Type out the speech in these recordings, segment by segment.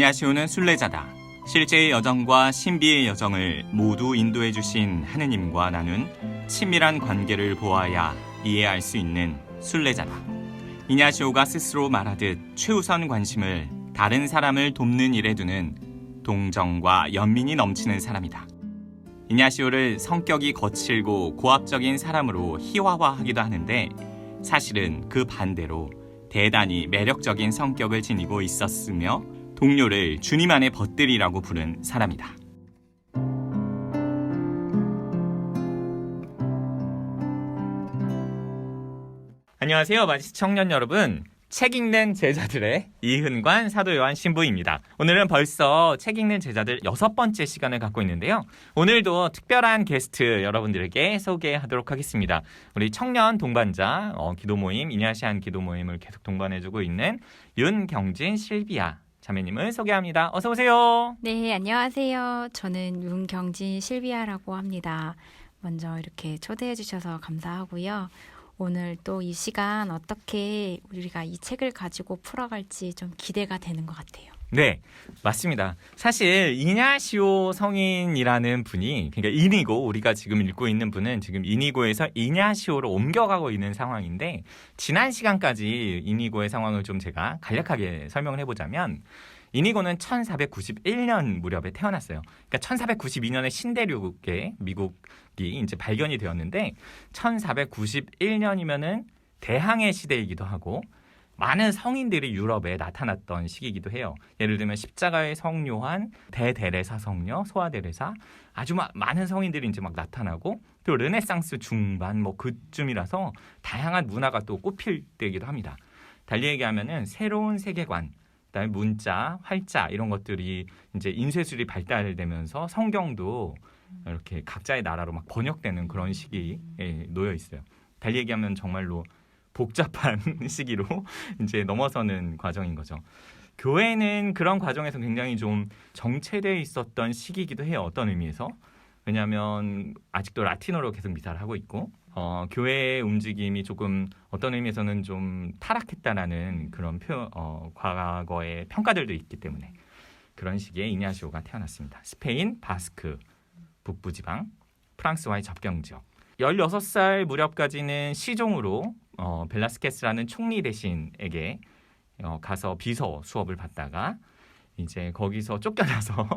이냐시오는 순례자다. 실제의 여정과 신비의 여정을 모두 인도해 주신 하느님과 나눈 친밀한 관계를 보아야 이해할 수 있는 순례자다. 이냐시오가 스스로 말하듯 최우선 관심을 다른 사람을 돕는 일에 두는 동정과 연민이 넘치는 사람이다. 이냐시오를 성격이 거칠고 고압적인 사람으로 희화화하기도 하는데 사실은 그 반대로 대단히 매력적인 성격을 지니고 있었으며 동료를 주님 안의 벗들이라고 부른 사람이다. 안녕하세요, 마지스 청년 여러분. 책 읽는 제자들의 이흔관 사도 요한 신부입니다. 오늘은 벌써 책 읽는 제자들 6번째 시간을 갖고 있는데요. 오늘도 특별한 게스트 여러분들에게 소개하도록 하겠습니다. 우리 청년 동반자 기도 모임, 이냐시안 기도 모임을 계속 동반해주고 있는 윤경진 실비아 자매님을 소개합니다. 어서 오세요. 네, 안녕하세요. 저는 윤경진 실비아라고 합니다. 먼저 이렇게 초대해 주셔서 감사하고요. 오늘 또 이 시간 어떻게 우리가 이 책을 가지고 풀어갈지 좀 기대가 되는 것 같아요. 네, 맞습니다. 사실 이냐시오 성인이라는 분이, 그러니까 이니고, 우리가 지금 읽고 있는 분은 지금 이니고에서 이냐시오로 옮겨가고 있는 상황인데, 지난 시간까지 이니고의 상황을 좀 제가 간략하게 설명을 해보자면, 이니고는 1491년 무렵에 태어났어요. 그러니까 1492년에 신대륙에 미국이 이제 발견이 되었는데 1491년이면은 대항해 시대이기도 하고 많은 성인들이 유럽에 나타났던 시기이기도 해요. 예를 들면 십자가의 성요한, 대데레사 성녀, 소아데레사, 아주 많은 성인들이 이제 막 나타나고 또 르네상스 중반 뭐 그쯤이라서 다양한 문화가 또 꽃필 때이기도 합니다. 달리 얘기하면은 새로운 세계관, 그다음에 문자, 활자 이런 것들이 이제 인쇄술이 발달되면서 성경도 이렇게 각자의 나라로 막 번역되는 그런 시기에 놓여 있어요. 달리 얘기하면 정말로 복잡한 시기로 이제 넘어서는 과정인 거죠. 교회는 그런 과정에서 굉장히 좀 정체되어 있었던 시기이기도 해요. 어떤 의미에서? 왜냐하면 아직도 라틴어로 계속 미사를 하고 있고 교회의 움직임이 조금 어떤 의미에서는 좀 타락했다라는 그런 과거의 평가들도 있기 때문에 그런 시기에 이냐시오가 태어났습니다. 스페인, 바스크, 북부지방, 프랑스와의 접경지역. 16살 무렵까지는 시종으로 벨라스케스라는 총리 대신에게 가서 비서 수업을 받다가 이제 거기서 쫓겨나서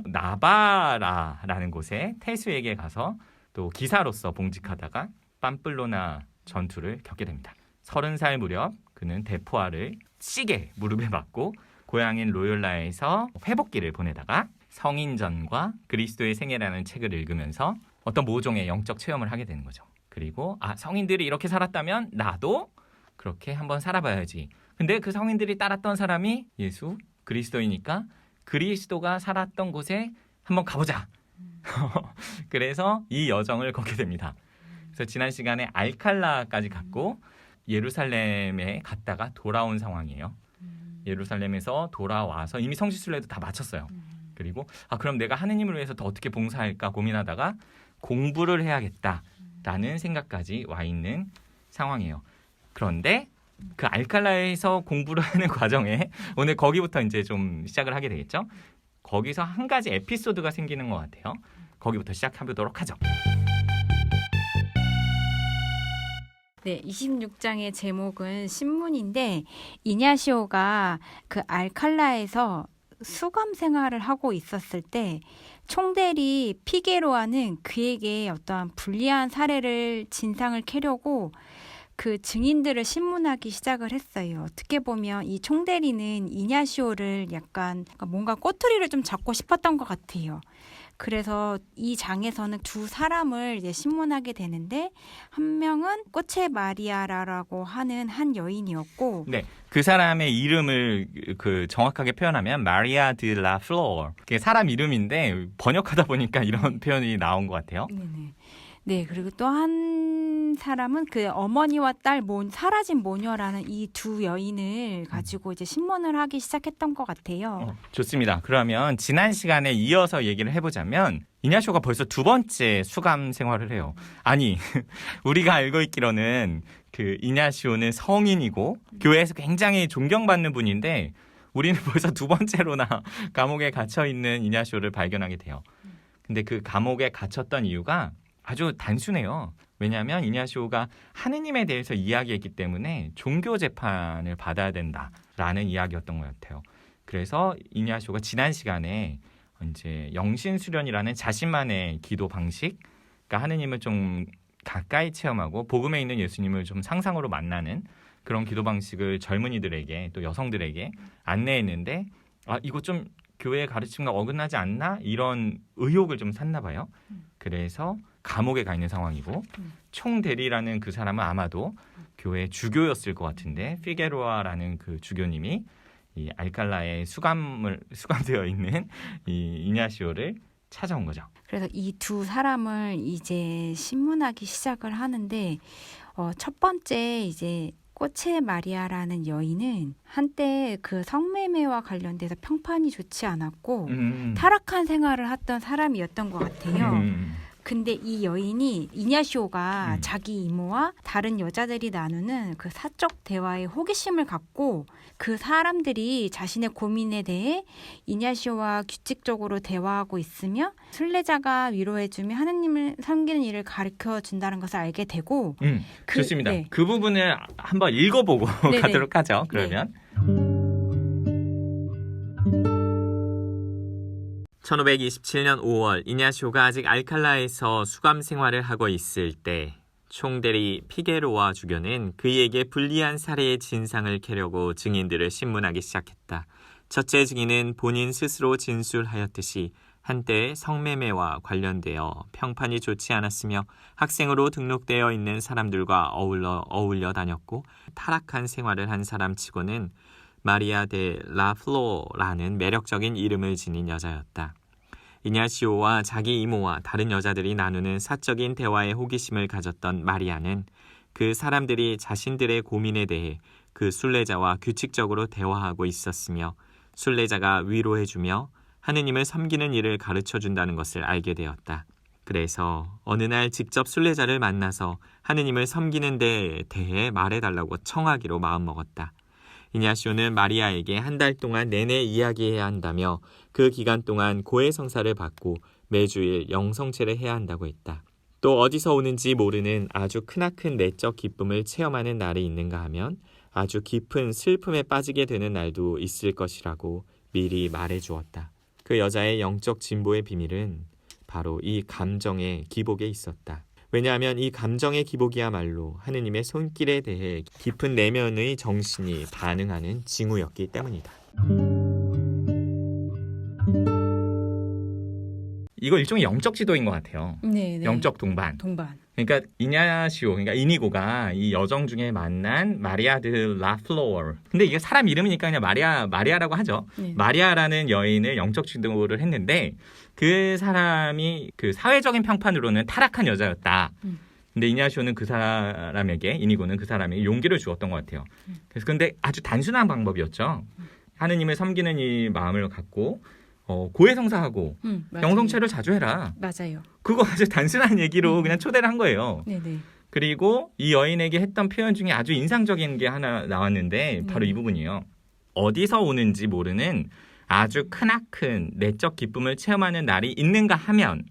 나바라라는 곳에 태수에게 가서 또 기사로서 봉직하다가 빰플로나 전투를 겪게 됩니다. 30살 무렵 그는 대포알을 시계 무릎에 맞고 고향인 로욜라에서 회복기를 보내다가 성인전과 그리스도의 생애라는 책을 읽으면서 어떤 모종의 영적 체험을 하게 되는 거죠. 그리고 성인들이 이렇게 살았다면 나도 그렇게 한번 살아봐야지. 근데 그 성인들이 따랐던 사람이 예수, 그리스도이니까 그리스도가 살았던 곳에 한번 가보자. 그래서 이 여정을 걷게 됩니다. 그래서 지난 시간에 알칼라까지 갔고 예루살렘에 갔다가 돌아온 상황이에요. 예루살렘에서 돌아와서 이미 성지순례도 다 마쳤어요. 그리고 그럼 내가 하느님을 위해서 더 어떻게 봉사할까 고민하다가 공부를 해야겠다라는 생각까지 와 있는 상황이에요. 그런데 그 알칼라에서 공부를 하는 과정에 오늘 거기부터 이제 좀 시작을 하게 되겠죠. 거기서 한 가지 에피소드가 생기는 것 같아요. 거기부터 시작해보도록 하죠. 네, 26장의 제목은 신문인데 이냐시오가 그 알칼라에서 수감 생활을 하고 있었을 때 총대리 피게로아는 그에게 어떠한 불리한 사례를 진상을 캐려고 그 증인들을 신문하기 시작을 했어요. 어떻게 보면 이 총대리는 이냐시오를 약간 뭔가 꼬투리를 좀 잡고 싶었던 것 같아요. 그래서 이 장에서는 두 사람을 이제 신문하게 되는데 한 명은 꽃의 마리아라고 하는 한 여인이었고, 네, 그 사람의 이름을 그 정확하게 표현하면 마리아 드 라 플로어. 그게 사람 이름인데 번역하다 보니까 이런 표현이 나온 것 같아요. 네네. 네, 그리고 또 한 사람은 그 어머니와 딸 사라진 모녀라는 이 두 여인을 가지고 이제 신문을 하기 시작했던 것 같아요. 좋습니다. 그러면 지난 시간에 이어서 얘기를 해보자면 이냐시오가 벌써 2번째 수감 생활을 해요. 아니, 우리가 알고 있기로는 그 이냐시오는 성인이고 교회에서 굉장히 존경받는 분인데 우리는 벌써 두 번째로나 감옥에 갇혀 있는 이냐시오를 발견하게 돼요. 근데 그 감옥에 갇혔던 이유가 아주 단순해요. 왜냐하면 이냐시오가 하느님에 대해서 이야기했기 때문에 종교 재판을 받아야 된다라는 이야기였던 것 같아요. 그래서 이냐시오가 지난 시간에 이제 영신 수련이라는 자신만의 기도 방식, 그러니까 하느님을 좀 가까이 체험하고 복음에 있는 예수님을 좀 상상으로 만나는 그런 기도 방식을 젊은이들에게 또 여성들에게 안내했는데 이거 좀 교회의 가르침과 어긋나지 않나? 이런 의혹을 좀 샀나 봐요. 그래서 감옥에 가 있는 상황이고 총대리라는 그 사람은 아마도 교회 주교였을 것 같은데 피게로아라는 그 주교님이 이 알칼라에 수감되어 있는 이 이냐시오를 찾아온 거죠. 그래서 이 두 사람을 이제 신문하기 시작을 하는데 첫 번째 이제 꽃의 마리아라는 여인은 한때 그 성매매와 관련돼서 평판이 좋지 않았고 타락한 생활을 했던 사람이었던 것 같아요. 근데 이 여인이 이냐시오가 자기 이모와 다른 여자들이 나누는 그 사적 대화에 호기심을 갖고 그 사람들이 자신의 고민에 대해 이냐시오와 규칙적으로 대화하고 있으며 순례자가 위로해주며 하느님을 섬기는 일을 가르쳐준다는 것을 알게 되고 좋습니다. 네. 그 부분을 한번 읽어보고 가도록 하죠. 그러면 1527년 5월 이냐시오가 아직 알칼라에서 수감 생활을 하고 있을 때 총대리 피게로아 주교는 그에게 불리한 사례의 진상을 캐려고 증인들을 신문하기 시작했다. 첫째 증인은 본인 스스로 진술하였듯이 한때 성매매와 관련되어 평판이 좋지 않았으며 학생으로 등록되어 있는 사람들과 어울려 다녔고 타락한 생활을 한 사람치고는 마리아 데 라플로라는 매력적인 이름을 지닌 여자였다. 이냐시오와 자기 이모와 다른 여자들이 나누는 사적인 대화에 호기심을 가졌던 마리아는 그 사람들이 자신들의 고민에 대해 그 순례자와 규칙적으로 대화하고 있었으며 순례자가 위로해주며 하느님을 섬기는 일을 가르쳐준다는 것을 알게 되었다. 그래서 어느 날 직접 순례자를 만나서 하느님을 섬기는 데에 대해 말해달라고 청하기로 마음먹었다. 이냐시오는 마리아에게 한 달 동안 내내 이야기해야 한다며 그 기간 동안 고해성사를 받고 매주일 영성체를 해야 한다고 했다. 또 어디서 오는지 모르는 아주 크나큰 내적 기쁨을 체험하는 날이 있는가 하면 아주 깊은 슬픔에 빠지게 되는 날도 있을 것이라고 미리 말해주었다. 그 여자의 영적 진보의 비밀은 바로 이 감정의 기복에 있었다. 왜냐하면 이 감정의 기복이야말로 하느님의 손길에 대해 깊은 내면의 정신이 반응하는 징후였기 때문이다. 이거 일종의 영적 지도인 것 같아요. 네. 영적 동반. 그러니까 이냐시오, 그러니까 이니고가 이 여정 중에 만난 마리아 드 라플로어. 근데 이게 사람 이름이니까 그냥 마리아라고 하죠. 네. 마리아라는 여인을 영적 지도를 했는데 그 사람이 그 사회적인 평판으로는 타락한 여자였다. 근데 이냐시오는 그 사람에게, 이니고는 그 사람에게 용기를 주었던 것 같아요. 그래서 근데 아주 단순한 방법이었죠. 하느님을 섬기는 이 마음을 갖고 고해성사하고 영성체를 자주 해라. 맞아요. 그거 아주 단순한 얘기로 그냥 초대를 한 거예요. 네네. 그리고 이 여인에게 했던 표현 중에 아주 인상적인 게 하나 나왔는데 바로 이 부분이에요. 어디서 오는지 모르는 아주 크나큰 내적 기쁨을 체험하는 날이 있는가 하면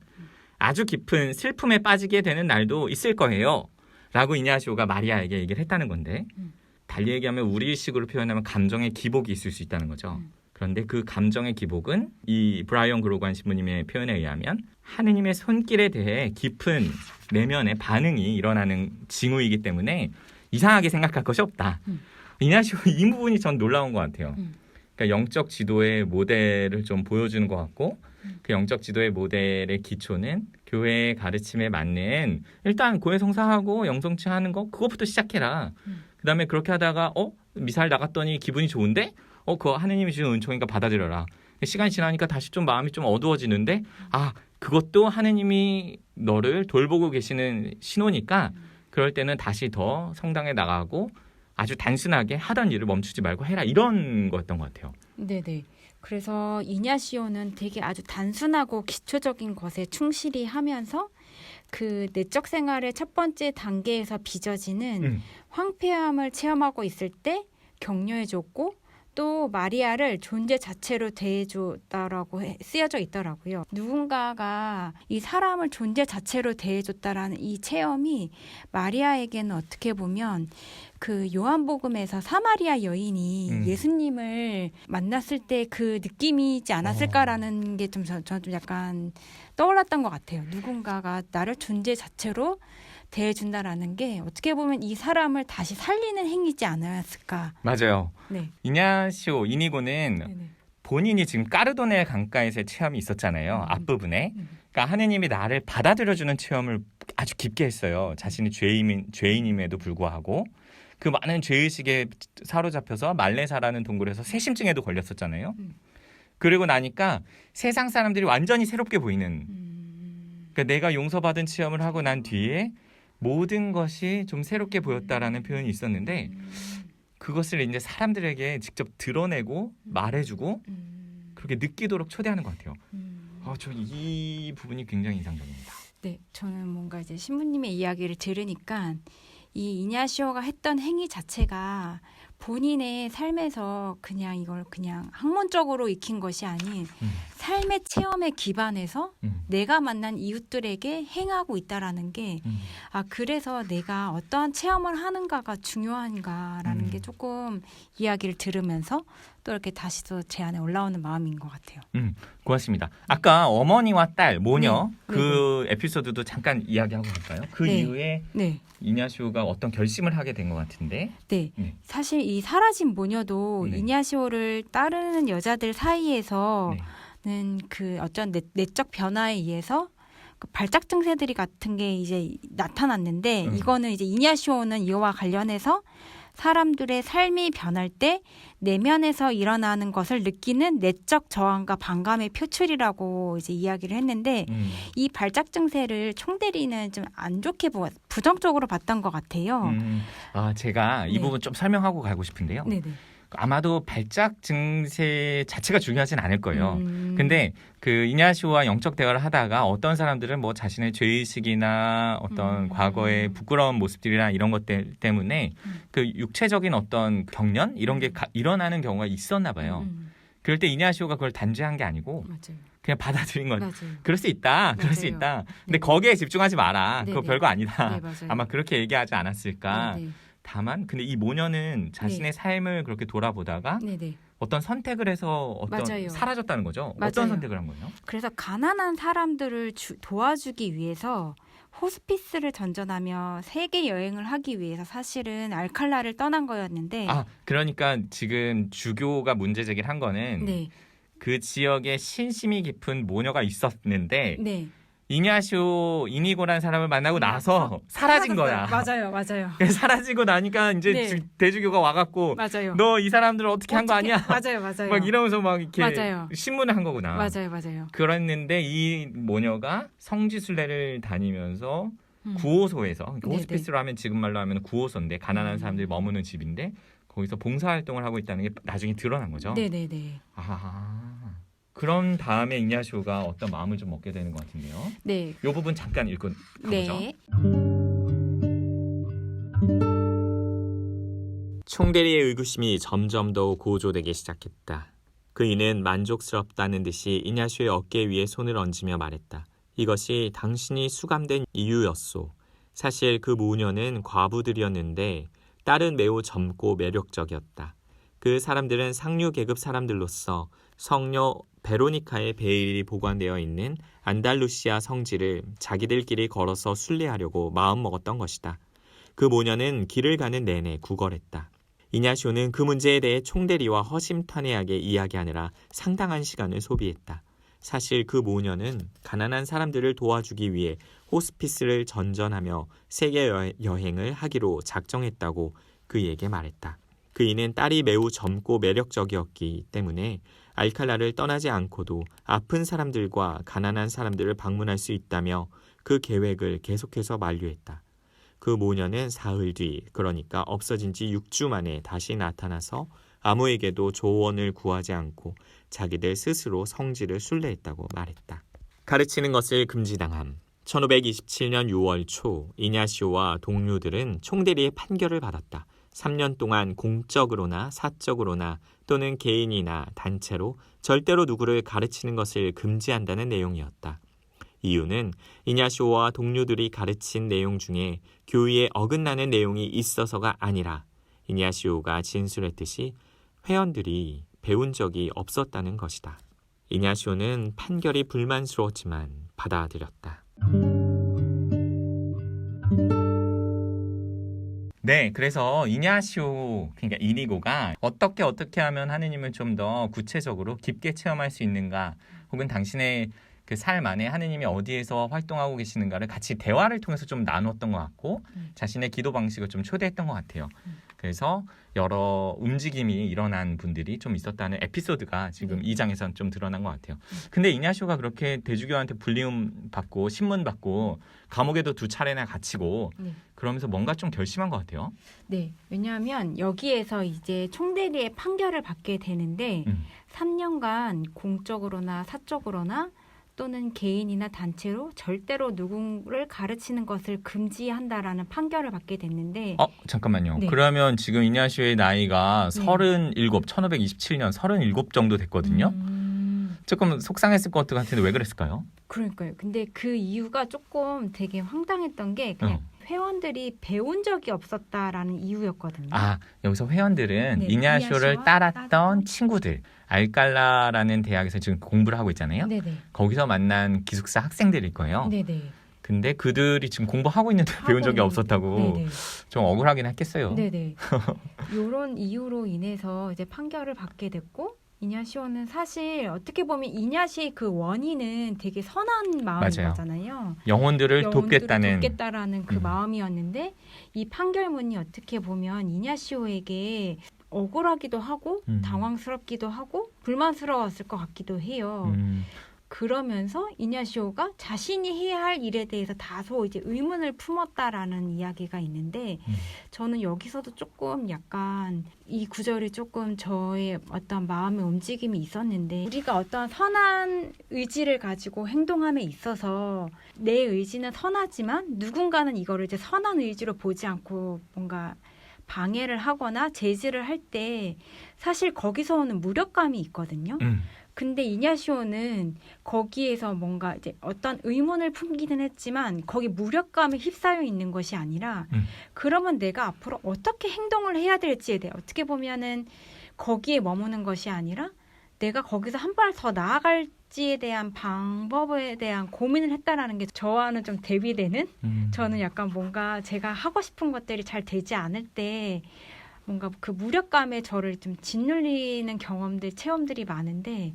아주 깊은 슬픔에 빠지게 되는 날도 있을 거예요. 라고 이냐시오가 마리아에게 얘기를 했다는 건데 달리 얘기하면 우리식으로 표현하면 감정의 기복이 있을 수 있다는 거죠. 그런데 그 감정의 기복은 이 브라이언 그로관 신부님의 표현에 의하면 하느님의 손길에 대해 깊은 내면의 반응이 일어나는 징후이기 때문에 이상하게 생각할 것이 없다. 이냐시오 이 부분이 전 놀라운 것 같아요. 그러니까 영적 지도의 모델을 좀 보여주는 것 같고 그 영적 지도의 모델의 기초는 교회의 가르침에 맞는 일단 고해성사하고 영성체하는 거 그것부터 시작해라. 그다음에 그렇게 하다가 미사일 나갔더니 기분이 좋은데 그거 하느님이 주신 은총이니까 받아들여라. 시간이 지나니까 다시 좀 마음이 좀 어두워지는데 그것도 하느님이 너를 돌보고 계시는 신호니까 그럴 때는 다시 더 성당에 나가고 아주 단순하게 하던 일을 멈추지 말고 해라. 이런 거였던 것 같아요. 네네. 그래서 이냐시오는 되게 아주 단순하고 기초적인 것에 충실히 하면서 그 내적 생활의 첫 번째 단계에서 빚어지는 황폐함을 체험하고 있을 때 격려해줬고 또 마리아를 존재 자체로 대해줬다라고 쓰여져 있더라고요. 누군가가 이 사람을 존재 자체로 대해줬다라는 이 체험이 마리아에게는 어떻게 보면 그 요한복음에서 사마리아 여인이 예수님을 만났을 때 그 느낌이지 않았을까라는 게 좀 저는 좀 약간 떠올랐던 것 같아요. 누군가가 나를 존재 자체로 대해준다라는 게 어떻게 보면 이 사람을 다시 살리는 행위지 않았을까. 맞아요. 네. 이냐시오 이니고는 네네. 본인이 지금 까르도네 강가에서의 체험이 있었잖아요. 앞부분에. 음. 그러니까 하느님이 나를 받아들여주는 체험을 아주 깊게 했어요. 자신이 죄인임에도 불구하고. 그 많은 죄의식에 사로잡혀서 말레사라는 동굴에서 세심증에도 걸렸었잖아요. 그리고 나니까 세상 사람들이 완전히 새롭게 보이는, 그러니까 내가 용서받은 체험을 하고 난 뒤에 모든 것이 좀 새롭게 보였다라는 표현이 있었는데, 그것을 이제 사람들에게 직접 드러내고 말해주고 그렇게 느끼도록 초대하는 것 같아요. 저 이 부분이 굉장히 인상적입니다. 네, 저는 뭔가 이제 신부님의 이야기를 들으니까 이 이냐시오가 했던 행위 자체가 본인의 삶에서 그냥 이걸 그냥 학문적으로 익힌 것이 아닌 삶의 체험에 기반해서 내가 만난 이웃들에게 행하고 있다라는 게 그래서 내가 어떠한 체험을 하는가가 중요한가라는 게 조금 이야기를 들으면서 또 이렇게 다시 또 제 안에 올라오는 마음인 것 같아요. 고맙습니다. 아까 어머니와 딸, 모녀 네. 그 에피소드도 잠깐 이야기하고 갈까요? 그 네. 이후에 네. 이냐시오가 어떤 결심을 하게 된 것 같은데. 네. 네. 사실 이 사라진 모녀도 네. 이냐시오를 따르는 여자들 사이에서는 네. 그 어떤 내적 변화에 의해서 그 발작 증세들이 같은 게 이제 나타났는데 이거는 이제 이냐시오는 이와 관련해서 사람들의 삶이 변할 때 내면에서 일어나는 것을 느끼는 내적 저항과 반감의 표출이라고 이제 이야기를 했는데 이 발작 증세를 총대리는 좀 안 좋게 부정적으로 봤던 것 같아요. 제가 이 네. 부분 좀 설명하고 가고 싶은데요. 네네. 아마도 발작 증세 자체가 중요하진 않을 거예요. 근데 그 이냐시오와 영적 대화를 하다가 어떤 사람들은 뭐 자신의 죄의식이나 어떤 과거의 부끄러운 모습들이나 이런 것들 때문에 그 육체적인 어떤 경련 이런 게 일어나는 경우가 있었나 봐요. 그럴 때 이냐시오가 그걸 단죄한 게 아니고 맞아요. 그냥 받아들인 건 맞아요. 그럴 수 있다. 그럴 수 맞아요. 있다. 근데 네. 거기에 집중하지 마라. 네, 그거 네. 별거 아니다. 네, 맞아요. 아마 그렇게 얘기하지 않았을까. 네네. 다만 근데 이 모녀는 자신의 삶을 그렇게 돌아보다가 네네. 어떤 선택을 해서 어떤 맞아요. 사라졌다는 거죠. 맞아요. 어떤 선택을 한 거예요? 그래서 가난한 사람들을 도와주기 위해서 호스피스를 전전하며 세계 여행을 하기 위해서 사실은 알칼라를 떠난 거였는데 그러니까 지금 주교가 문제 제기를 한 거는 네. 그 지역에 신심이 깊은 모녀가 있었는데 네. 이냐시오 이니고라는 사람을 만나고 나서 사라진 거야. 맞아요. 맞아요. 사라지고 나니까 이제 네. 대주교가 와갖고 맞아요. 너 이 사람들을 어떻게 한 거 아니야? 맞아요. 맞아요. 막 이러면서 막 이렇게 맞아요. 신문을 한 거구나. 맞아요. 맞아요. 그랬는데 이 모녀가 성지순례를 다니면서 구호소에서 그러니까 네네. 호스피스로 하면 지금 말로 하면 구호소인데 가난한 사람들이 머무는 집인데 거기서 봉사활동을 하고 있다는 게 나중에 드러난 거죠. 네네네. 그런 다음에 이냐시오가 어떤 마음을 좀 먹게 되는 것 같은데요. 네. 이 부분 잠깐 읽고 가보죠. 네. 총대리의 의구심이 점점 더 고조되기 시작했다. 그이는 만족스럽다는 듯이 이냐시오의 어깨 위에 손을 얹으며 말했다. 이것이 당신이 수감된 이유였소. 사실 그 모녀는 과부들이었는데 딸은 매우 젊고 매력적이었다. 그 사람들은 상류 계급 사람들로서 성녀 베로니카의 베일이 보관되어 있는 안달루시아 성지를 자기들끼리 걸어서 순례하려고 마음먹었던 것이다. 그 모녀는 길을 가는 내내 구걸했다. 이냐시오는 그 문제에 대해 총대리와 허심탄회하게 이야기하느라 상당한 시간을 소비했다. 사실 그 모녀는 가난한 사람들을 도와주기 위해 호스피스를 전전하며 세계 여행을 하기로 작정했다고 그에게 말했다. 그이는 딸이 매우 젊고 매력적이었기 때문에 알칼라를 떠나지 않고도 아픈 사람들과 가난한 사람들을 방문할 수 있다며 그 계획을 계속해서 만류했다. 그 모녀는 사흘 뒤, 그러니까 없어진 지 6주 만에 다시 나타나서 아무에게도 조언을 구하지 않고 자기들 스스로 성지를 순례했다고 말했다. 가르치는 것을 금지당함. 1527년 6월 초 이냐시오와 동료들은 총대리의 판결을 받았다. 3년 동안 공적으로나 사적으로나 또는 개인이나 단체로 절대로 누구를 가르치는 것을 금지한다는 내용이었다. 이유는 이냐시오와 동료들이 가르친 내용 중에 교의에 어긋나는 내용이 있어서가 아니라 이냐시오가 진술했듯이 회원들이 배운 적이 없었다는 것이다. 이냐시오는 판결이 불만스러웠지만 받아들였다. 네, 그래서 이냐시오, 그러니까 이니고가 어떻게 하면 하느님을 좀 더 구체적으로 깊게 체험할 수 있는가, 혹은 당신의 그 삶 안에 하느님이 어디에서 활동하고 계시는가를 같이 대화를 통해서 좀 나눴던 것 같고, 자신의 기도 방식을 좀 초대했던 것 같아요. 그래서 여러 움직임이 일어난 분들이 좀 있었다는 에피소드가 지금 이 장에서는 좀 드러난 것 같아요. 근데 이냐시오가 그렇게 대주교한테 불리움 받고 신문 받고 감옥에도 2차례나 갇히고 그러면서 뭔가 좀 결심한 것 같아요. 네, 왜냐하면 여기에서 이제 총대리의 판결을 받게 되는데 3년간 공적으로나 사적으로나 또는 개인이나 단체로 절대로 누구를 가르치는 것을 금지한다라는 판결을 받게 됐는데 잠깐만요. 네. 그러면 지금 이냐시오의 나이가 37, 1527년 37 정도 됐거든요. 조금 속상했을 것 같은데 왜 그랬을까요? 그러니까요. 근데 그 이유가 조금 되게 황당했던 게 그냥 회원들이 배운 적이 없었다라는 이유였거든요. 아, 여기서 회원들은 네, 이냐시오를 이냐시오와 따랐던 친구들, 알깔라라는 대학에서 지금 공부를 하고 있잖아요. 네네. 거기서 만난 기숙사 학생들일 거예요. 네네. 근데 그들이 지금 공부하고 있는데 배운 적이 없었다고 네네. 좀 억울하긴 했겠어요. 네네. 이런 이유로 인해서 이제 판결을 받게 됐고 이냐시오는 사실 어떻게 보면 이냐시의 그 원인은 되게 선한 마음인 맞아요. 거잖아요. 영혼들을 돕겠다라는 그 음. 마음이었는데 이 판결문이 어떻게 보면 이냐시오에게 억울하기도 하고 당황스럽기도 하고 불만스러웠을 것 같기도 해요. 그러면서 이냐시오가 자신이 해야 할 일에 대해서 다소 이제 의문을 품었다라는 이야기가 있는데 저는 여기서도 조금 약간 이 구절이 조금 저의 어떤 마음의 움직임이 있었는데 우리가 어떤 선한 의지를 가지고 행동함에 있어서 내 의지는 선하지만 누군가는 이거를 이제 선한 의지로 보지 않고 뭔가 방해를 하거나 제지를 할 때 사실 거기서 오는 무력감이 있거든요. 근데 이냐시오는 거기에서 뭔가 이제 어떤 의문을 품기는 했지만 거기 무력감에 휩싸여 있는 것이 아니라 그러면 내가 앞으로 어떻게 행동을 해야 될지에 대해 어떻게 보면은 거기에 머무는 것이 아니라 내가 거기서 한 발 더 나아갈지에 대한 방법에 대한 고민을 했다라는 게 저와는 좀 대비되는 저는 약간 뭔가 제가 하고 싶은 것들이 잘 되지 않을 때 뭔가 그 무력감에 저를 좀 짓눌리는 경험들, 체험들이 많은데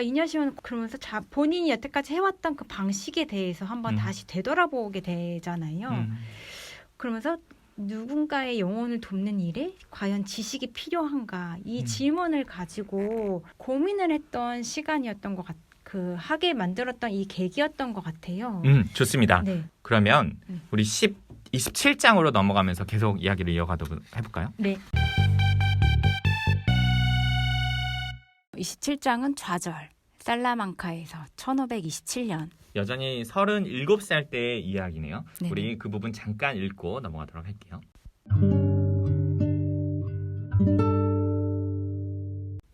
이냐시오는 그러면서 본인이 여태까지 해왔던 그 방식에 대해서 한번 다시 되돌아보게 되잖아요. 그러면서 누군가의 영혼을 돕는 일에 과연 지식이 필요한가 이 질문을 가지고 고민을 했던 시간이었던 것 같아요. 그 하게 만들었던 이 계기였던 것 같아요. 좋습니다. 네. 그러면 우리 27장으로 넘어가면서 계속 이야기를 이어가도록 해볼까요? 네. 27장은 좌절. 살라망카에서 1527년. 여전히 37살 때의 이야기네요. 네. 우리 그 부분 잠깐 읽고 넘어가도록 할게요.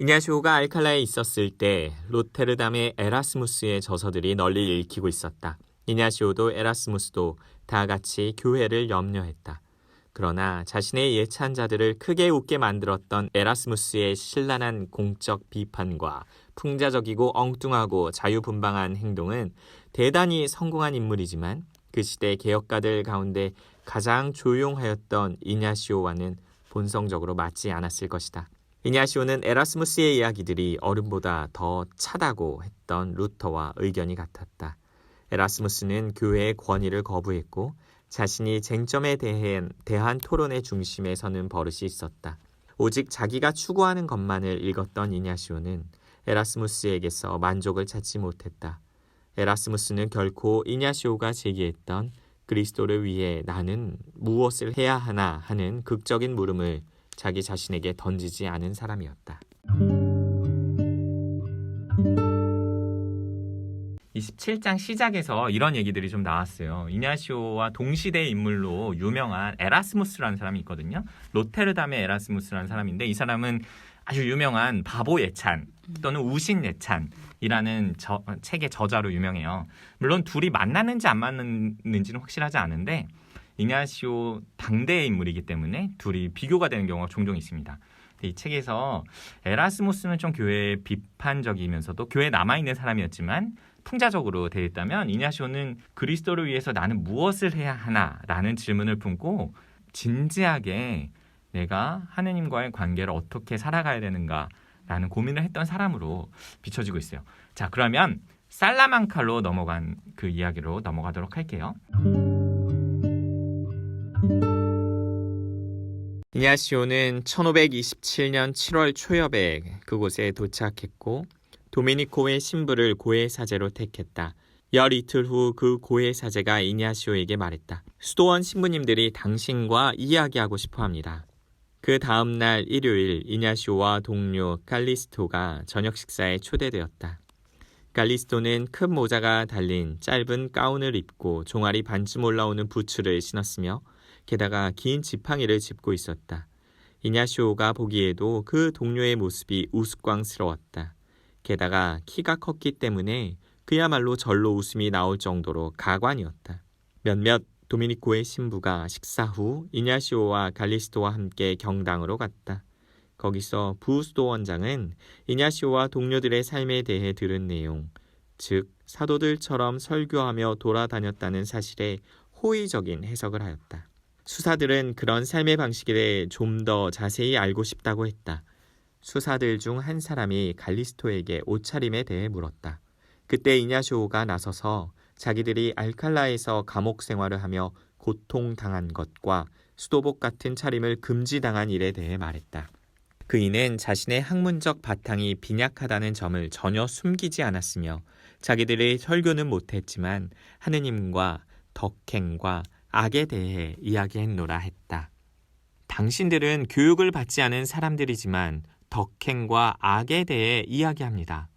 이냐시오가 알칼라에 있었을 때 로테르담의 에라스무스의 저서들이 널리 읽히고 있었다. 이냐시오도 에라스무스도 다 같이 교회를 염려했다. 그러나 자신의 예찬자들을 크게 웃게 만들었던 에라스무스의 신랄한 공적 비판과 풍자적이고 엉뚱하고 자유분방한 행동은 대단히 성공한 인물이지만 그 시대 개혁가들 가운데 가장 조용하였던 이냐시오와는 본성적으로 맞지 않았을 것이다. 이냐시오는 에라스무스의 이야기들이 어른보다 더 차다고 했던 루터와 의견이 같았다. 에라스무스는 교회의 권위를 거부했고 자신이 쟁점에 대한 토론의 중심에 서는 버릇이 있었다. 오직 자기가 추구하는 것만을 읽었던 이냐시오는 에라스무스에게서 만족을 찾지 못했다. 에라스무스는 결코 이냐시오가 제기했던 그리스도를 위해 나는 무엇을 해야 하나 하는 극적인 물음을 자기 자신에게 던지지 않은 사람이었다. 27장 시작에서 이런 얘기들이 좀 나왔어요. 이냐시오와 동시대 인물로 유명한 에라스무스라는 사람이 있거든요. 로테르담의 에라스무스라는 사람인데 이 사람은 아주 유명한 바보 예찬 또는 우신 예찬이라는 책의 저자로 유명해요. 물론 둘이 만났는지 안 만났는지는 확실하지 않은데 이냐시오 당대의 인물이기 때문에 둘이 비교가 되는 경우가 종종 있습니다. 이 책에서 에라스무스는 좀 교회에 비판적이면서도 교회에 남아있는 사람이었지만 풍자적으로 되어 있다면 이냐시오는 그리스도를 위해서 나는 무엇을 해야 하나라는 질문을 품고 진지하게 내가 하느님과의 관계를 어떻게 살아가야 되는가라는 고민을 했던 사람으로 비춰지고 있어요. 자, 그러면 살라만카로 넘어간 그 이야기로 넘어가도록 할게요. 이냐시오는 1527년 7월 초엽에 그곳에 도착했고 도미니코의 신부를 고해 사제로 택했다. 열 이틀 후 그 고해 사제가 이냐시오에게 말했다. 수도원 신부님들이 당신과 이야기하고 싶어 합니다. 그 다음 날 일요일 이냐시오와 동료 칼리스토가 저녁 식사에 초대되었다. 칼리스토는 큰 모자가 달린 짧은 가운을 입고 종아리 반쯤 올라오는 부츠를 신었으며 게다가 긴 지팡이를 짚고 있었다. 이냐시오가 보기에도 그 동료의 모습이 우스꽝스러웠다. 게다가 키가 컸기 때문에 그야말로 절로 웃음이 나올 정도로 가관이었다. 몇몇 도미니코의 신부가 식사 후 이냐시오와 갈리스토와 함께 경당으로 갔다. 거기서 부수도원장은 이냐시오와 동료들의 삶에 대해 들은 내용, 즉 사도들처럼 설교하며 돌아다녔다는 사실에 호의적인 해석을 하였다. 수사들은 그런 삶의 방식에 대해 좀 더 자세히 알고 싶다고 했다. 수사들 중 한 사람이 갈리스토에게 옷차림에 대해 물었다. 그때 이냐시오가 나서서 자기들이 알칼라에서 감옥 생활을 하며 고통당한 것과 수도복 같은 차림을 금지당한 일에 대해 말했다. 그이는 자신의 학문적 바탕이 빈약하다는 점을 전혀 숨기지 않았으며 자기들의 설교는 못했지만 하느님과 덕행과 악에 대해 이야기했노라 했다. 당신들은 교육을 받지 않은 사람들이지만 덕행과 악에 대해 이야기합니다.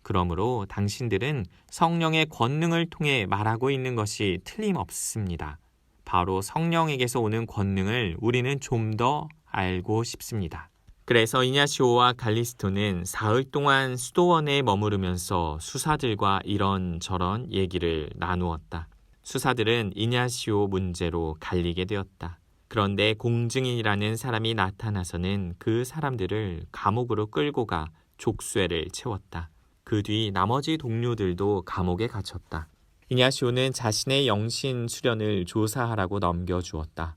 그러므로 당신들은 성령의 권능을 통해 말하고 있는 것이 틀림없습니다. 바로 성령에게서 오는 권능을 우리는 좀 더 알고 싶습니다. 그래서 이냐시오와 갈리스토는 사흘 동안 수도원에 머무르면서 수사들과 이런저런 얘기를 나누었다. 수사들은 이냐시오 문제로 갈리게 되었다. 그런데 공증인이라는 사람이 나타나서는 그 사람들을 감옥으로 끌고 가 족쇄를 채웠다. 그 뒤 나머지 동료들도 감옥에 갇혔다. 이냐시오는 자신의 영신 수련을 조사하라고 넘겨주었다.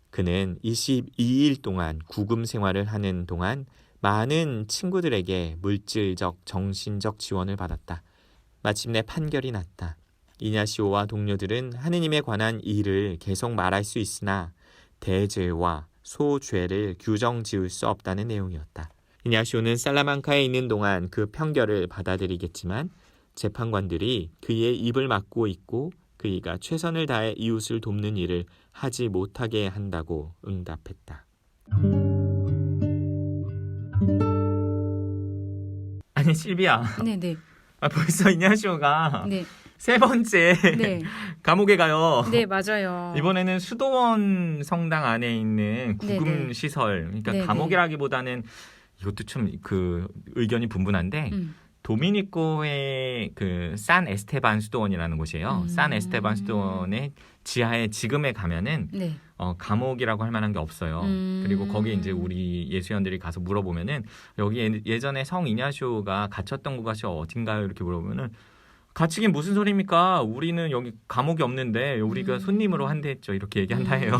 그는 22일 동안 구금 생활을 하는 동안 많은 친구들에게 물질적, 정신적 지원을 받았다. 마침내 판결이 났다. 이냐시오와 동료들은 하느님에 관한 일을 계속 말할 수 있으나 대죄와 소죄를 규정 지을 수 없다는 내용이었다. 이냐시오는 살라만카에 있는 동안 그 판결을 받아들이겠지만 재판관들이 그의 입을 막고 있고 그이가 최선을 다해 이웃을 돕는 일을 하지 못하게 한다고 응답했다. 아니 실비야, 네네. 벌써 이냐시오가 네. 세 번째 네. 감옥에 가요. 네, 맞아요. 이번에는 수도원 성당 안에 있는 구금 네네. 시설, 그러니까 네네. 감옥이라기보다는 이것도 좀 그 의견이 분분한데 도미니코의 그 산 에스테반 수도원이라는 곳이에요. 산 에스테반 수도원의 지하에 지금에 가면은 네. 감옥이라고 할 만한 게 없어요. 그리고 거기 이제 우리 예수연들이 가서 물어보면은 여기 예전에 성 이냐시오가 갇혔던 곳이 어딘가요? 이렇게 물어보면은 갇히긴 무슨 소리입니까? 우리는 여기 감옥이 없는데 우리가 손님으로 한대했죠. 이렇게 얘기한다 해요.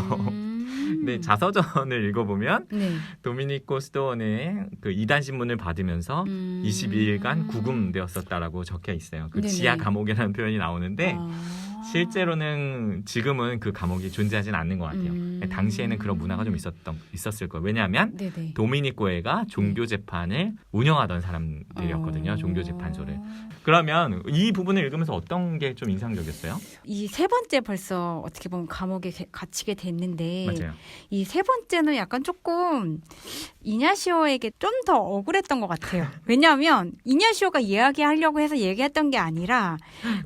근데 자서전을 읽어보면 네. 도미니코 수도원에 그 이단 신문을 받으면서 22일간 구금되었었다라고 적혀 있어요. 그 네네. 지하 감옥이라는 표현이 나오는데 실제로는 지금은 그 감옥이 존재하진 않는 것 같아요. 당시에는 그런 문화가 좀 있었을 거예요. 왜냐하면 네네. 도미닉 고에가 종교 재판을 운영하던 사람들이었거든요. 종교 재판소를. 그러면 이 부분을 읽으면서 어떤 게 좀 인상적이었어요? 이 세 번째 벌써 어떻게 보면 감옥에 갇히게 됐는데 맞아요. 이 세 번째는 약간 조금 이냐시오에게 좀 더 억울했던 것 같아요. 왜냐하면 이냐시오가 이야기하려고 해서 얘기했던 게 아니라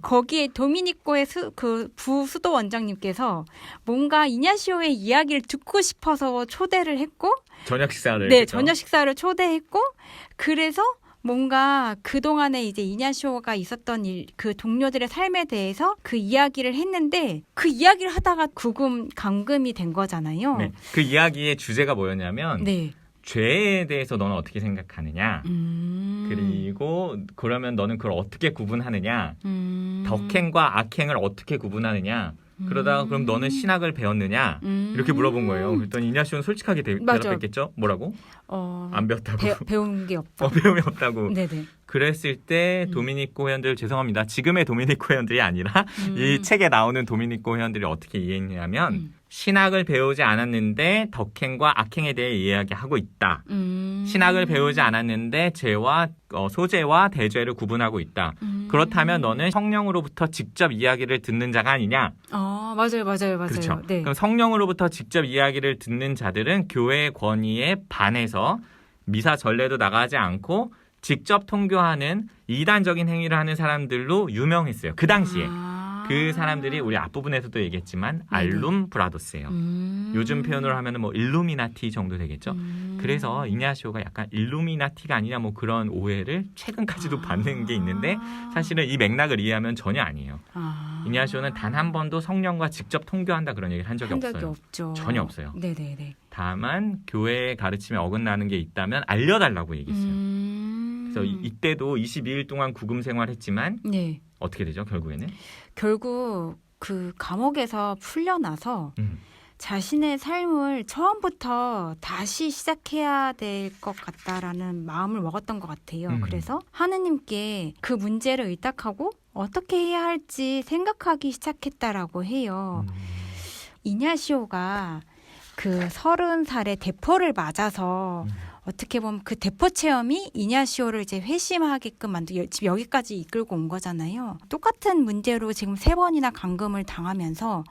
거기에 도미니코의 그 부수도 원장님께서 뭔가 이냐시오의 이야기를 듣고 싶어서 초대를 했고 저녁 식사를 네, 했죠. 저녁 식사를 초대했고 그래서 뭔가 그동안에 이제 이냐시오가 있었던 그 동료들의 삶에 대해서 그 이야기를 했는데 그 이야기를 하다가 감금이 된 거잖아요. 네. 그 이야기의 주제가 뭐였냐면 네. 죄에 대해서 너는 어떻게 생각하느냐? 그리고 그러면 너는 그걸 어떻게 구분하느냐? 덕행과 악행을 어떻게 구분하느냐? 그러다가 그럼 너는 신학을 배웠느냐? 이렇게 물어본 거예요. 그랬더니 이냐시오는 솔직하게 대답했겠죠? 뭐라고? 안 배웠다고. 배운 게 없다. 배움이 없다고. 네네. 그랬을 때 도미니코 회원들 죄송합니다. 지금의 도미니코 회원들이 아니라 이 책에 나오는 도미니코 회원들이 어떻게 이해했냐면 신학을 배우지 않았는데 덕행과 악행에 대해 이야기하고 있다. 신학을 배우지 않았는데 죄와 소죄와 대죄를 구분하고 있다. 그렇다면 너는 성령으로부터 직접 이야기를 듣는 자가 아니냐? 맞아요. 그렇죠. 네. 그럼 성령으로부터 직접 이야기를 듣는 자들은 교회의 권위에 반해서 미사 전례도 나가지 않고 직접 통교하는 이단적인 행위를 하는 사람들로 유명했어요. 그 당시에. 그 사람들이 우리 앞부분에서도 얘기했지만 알룸 브라더스예요. 요즘 표현으로 하면 뭐 일루미나티 정도 되겠죠. 그래서 이냐시오가 약간 일루미나티가 아니냐 뭐 그런 오해를 최근까지도 받는 게 있는데 사실은 이 맥락을 이해하면 전혀 아니에요. 이냐시오는 단 한 번도 성령과 직접 통교한다 그런 얘기를 한 적이 없어요. 없죠. 전혀 없어요. 네네네. 다만 교회의 가르침에 어긋나는 게 있다면 알려달라고 얘기했어요. 그래서 이때도 22일 동안 구금 생활했지만 네. 어떻게 되죠 결국에는? 결국 그 감옥에서 풀려나서 자신의 삶을 처음부터 다시 시작해야 될 것 같다라는 마음을 먹었던 것 같아요. 그래서 하느님께 그 문제를 의탁하고 어떻게 해야 할지 생각하기 시작했다라고 해요. 이냐시오가 그 30살의 대포를 맞아서 어떻게 보면 그 대포 체험이 이냐시오를 이제 회심하게끔 만들고 지금 여기까지 이끌고 온 거잖아요. 똑같은 문제로 지금 3번이나 감금을 당하면서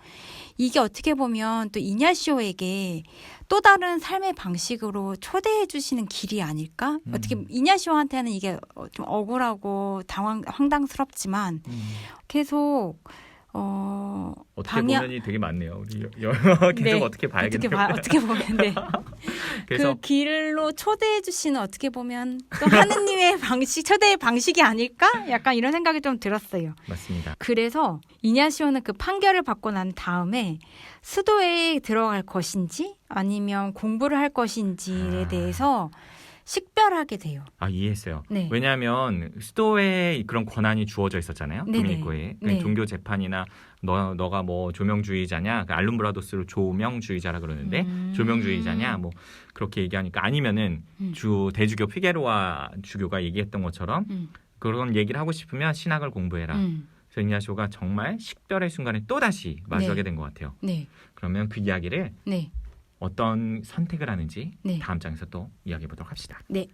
이게 어떻게 보면 또 이냐시오에게 또 다른 삶의 방식으로 초대해 주시는 길이 아닐까? 어떻게 이냐시오한테는 이게 좀 억울하고 황당스럽지만 계속 어떻게 보면이 되게 많네요. 우리 계속 네. 어떻게 봐야겠네요. 어떻게 보면 네. 그래서 그 길로 초대해 주시는 어떻게 보면 또 하느님의 방식, 초대의 방식이 아닐까? 약간 이런 생각이 좀 들었어요. 맞습니다. 그래서 이냐시오는 그 판결을 받고 난 다음에 수도에 들어갈 것인지 아니면 공부를 할 것인지에 대해서 식별하게 돼요. 이해했어요. 네. 왜냐하면 수도에 그런 권한이 주어져 있었잖아요. 네네. 도미니코에 네. 종교 재판이나 너가 뭐 조명주의자냐, 그 알룸브라도스로 조명주의자라 그러는데 조명주의자냐, 뭐 그렇게 얘기하니까 아니면은 대주교 피게로와 주교가 얘기했던 것처럼 그런 얘기를 하고 싶으면 신학을 공부해라. 그래서 이냐시오가 정말 식별의 순간에 또 다시 마주하게 된 것 같아요. 네. 그러면 그 이야기를 네. 어떤 선택을 하는지 네. 다음 장에서 또 이야기해 보도록 합시다. 네.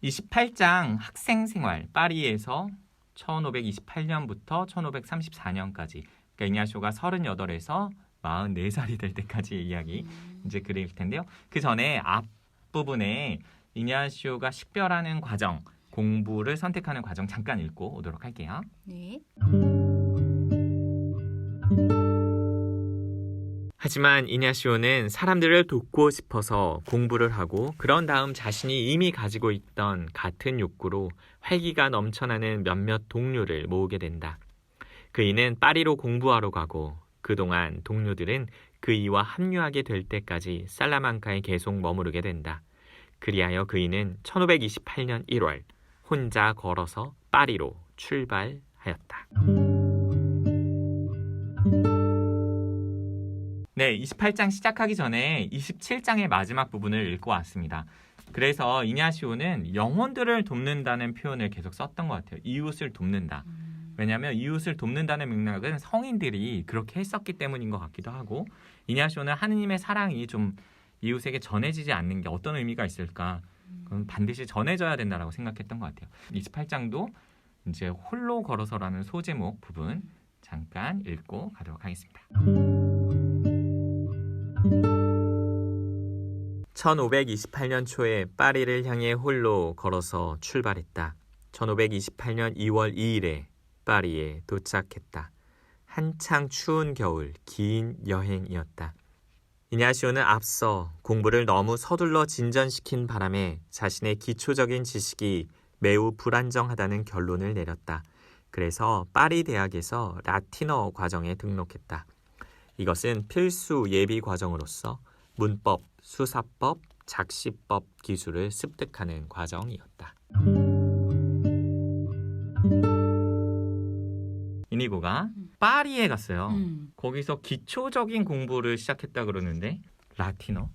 28장 학생 생활 파리에서 1528년부터 1534년까지 그러니까 이냐시오가 38에서 44살이 될 때까지의 이야기 이제 그릴 텐데요. 그 전에 앞부분에 이냐시오가 식별하는 과정, 공부를 선택하는 과정 잠깐 읽고 오도록 할게요. 네. 하지만 이냐시오는 사람들을 돕고 싶어서 공부를 하고 그런 다음 자신이 이미 가지고 있던 같은 욕구로 활기가 넘쳐나는 몇몇 동료를 모으게 된다. 그이는 파리로 공부하러 가고 그동안 동료들은 그이와 합류하게 될 때까지 살라망카에 계속 머무르게 된다. 그리하여 그이는 1528년 1월 혼자 걸어서 파리로 출발하였다. 네, 28장 시작하기 전에 27장의 마지막 부분을 읽고 왔습니다. 그래서 이냐시오는 영혼들을 돕는다는 표현을 계속 썼던 것 같아요. 이웃을 돕는다. 왜냐하면 이웃을 돕는다는 맥락은 성인들이 그렇게 했었기 때문인 것 같기도 하고 이냐시오는 하느님의 사랑이 좀 이웃에게 전해지지 않는 게 어떤 의미가 있을까? 그럼 반드시 전해져야 된다라고 생각했던 것 같아요. 28장도 이제 홀로 걸어서라는 소제목 부분 잠깐 읽고 가도록 하겠습니다. 1528년 초에 파리를 향해 홀로 걸어서 출발했다. 1528년 2월 2일에 파리에 도착했다. 한창 추운 겨울 긴 여행이었다. 이냐시오는 앞서 공부를 너무 서둘러 진전시킨 바람에 자신의 기초적인 지식이 매우 불안정하다는 결론을 내렸다. 그래서 파리 대학에서 라틴어 과정에 등록했다. 이것은 필수 예비 과정으로서 문법, 수사법, 작시법 기술을 습득하는 과정이었다. 이니고가 파리에 갔어요. 거기서 기초적인 공부를 시작했다 그러는데 라틴어?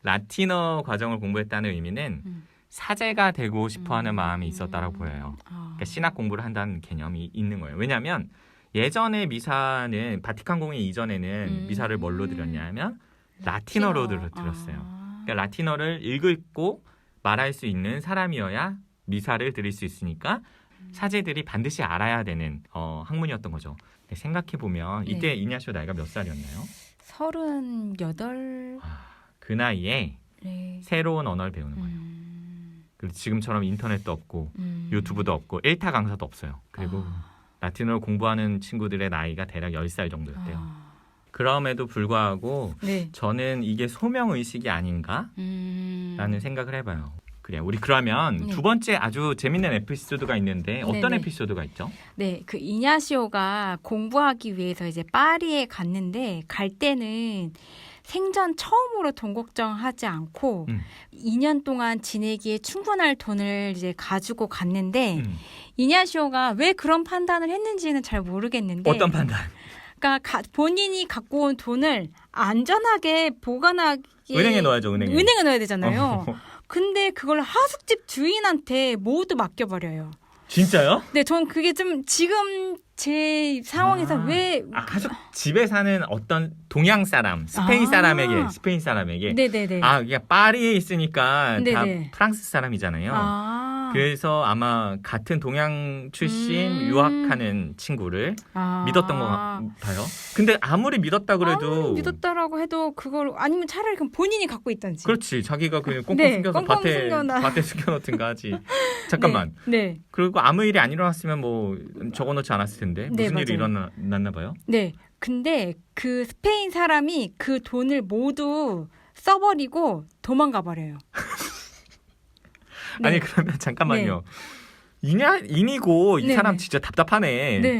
라틴어 과정을 공부했다는 의미는 사제가 되고 싶어하는 마음이 있었다라고 보여요. 그러니까 신학 공부를 한다는 개념이 있는 거예요. 왜냐하면 예전에 미사는 바티칸 공회 이전에는 미사를 뭘로 드렸냐면 라틴어로 들었어요. 그러니까 라틴어를 읽고 말할 수 있는 사람이어야 미사를 드릴 수 있으니까 사제들이 반드시 알아야 되는 학문이었던 거죠. 생각해보면 이때 이냐시오 나이가 몇 살이었나요? 38. 그 나이에 네. 새로운 언어를 배우는 거예요. 그리고 지금처럼 인터넷도 없고 유튜브도 없고 일타 강사도 없어요. 그리고 라틴어를 공부하는 친구들의 나이가 대략 10살 정도였대요. 그럼에도 불구하고 네. 저는 이게 소명의식이 아닌가라는 생각을 해봐요. 그래, 우리 그러면 네. 두 번째 아주 재밌는 에피소드가 있는데 어떤 네네. 에피소드가 있죠? 네, 그 이냐시오가 공부하기 위해서 이제 파리에 갔는데 갈 때는 생전 처음으로 돈 걱정하지 않고 2년 동안 지내기에 충분할 돈을 이제 가지고 갔는데 이냐시오가 왜 그런 판단을 했는지는 잘 모르겠는데 어떤 판단? 그러니까 본인이 갖고 온 돈을 안전하게 보관하기 은행에 넣어야죠, 은행에. 은행에 넣어야 되잖아요. 근데 그걸 하숙집 주인한테 모두 맡겨버려요. 진짜요? 네, 전 그게 좀 지금 제 상황에서 왜 하숙 집에 사는 어떤 동양 사람, 스페인 사람에게 네네네. 이게 파리에 있으니까 네네. 다 프랑스 사람이잖아요. 그래서 아마 같은 동양 출신 유학하는 친구를 믿었던 것 같아요. 근데 아무리 믿었다 그래도 믿었다라고 해도 그걸 아니면 차라리 그럼 본인이 갖고 있던지. 그렇지. 자기가 그냥 꽁꽁 네, 숨겨서 꽁꽁 밭에 숨겨놔. 숨겨놓든가 하지. 잠깐만. 네. 그리고 아무 일이 안 일어났으면 뭐 적어놓지 않았을 텐데 네, 무슨 일이 맞아요. 일어났나 봐요. 네. 근데 그 스페인 사람이 그 돈을 모두 써버리고 도망가 버려요. 네. 아니 그러면 잠깐만요. 인이고 이 네네. 사람 진짜 답답하네. 네.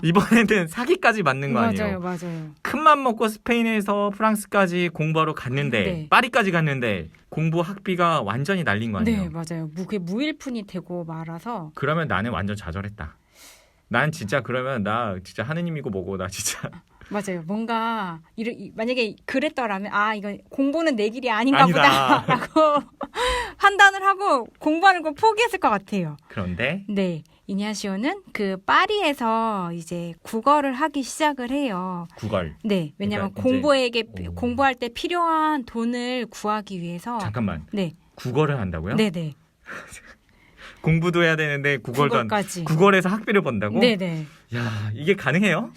이번에는 사기까지 맞는 거 아니에요? 맞아요. 큰맘 먹고 스페인에서 프랑스까지 공부하러 갔는데 네. 파리까지 갔는데 공부 학비가 완전히 날린 거 아니에요? 네, 맞아요. 그게 무일푼이 되고 말아서. 그러면 나는 완전 좌절했다. 난 진짜 그러면 나 진짜 하느님이고 뭐고 나 진짜 맞아요. 뭔가 만약에 그랬더라면 이건 공부는 내 길이 아닌가 아니다. 보다라고 판단을 하고 공부하는 걸 포기했을 것 같아요. 그런데 네, 이냐시오는 그 파리에서 이제 국어를 하기 시작을 해요. 구걸. 네, 왜냐하면 그러니까 공부할 때 필요한 돈을 구하기 위해서. 잠깐만. 네, 국어를 한다고요? 네네. 공부도 해야 되는데 국어까지. 국어에서 학비를 번다고? 네네. 야, 이게 가능해요?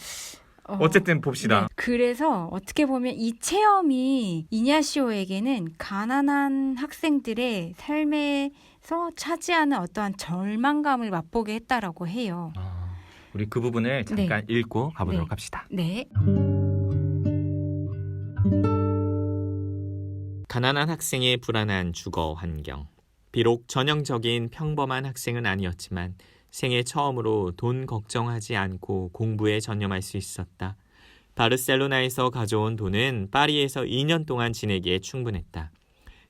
어쨌든 봅시다. 네. 그래서 어떻게 보면 이 체험이 이냐시오에게는 가난한 학생들의 삶에서 차지하는 어떠한 절망감을 맛보게 했다라고 해요. 우리 그 부분을 잠깐 읽고 가보도록 합시다. 네. 가난한 학생의 불안한 주거 환경. 비록 전형적인 평범한 학생은 아니었지만 생애 처음으로 돈 걱정하지 않고 공부에 전념할 수 있었다. 바르셀로나에서 가져온 돈은 파리에서 2년 동안 지내기에 충분했다.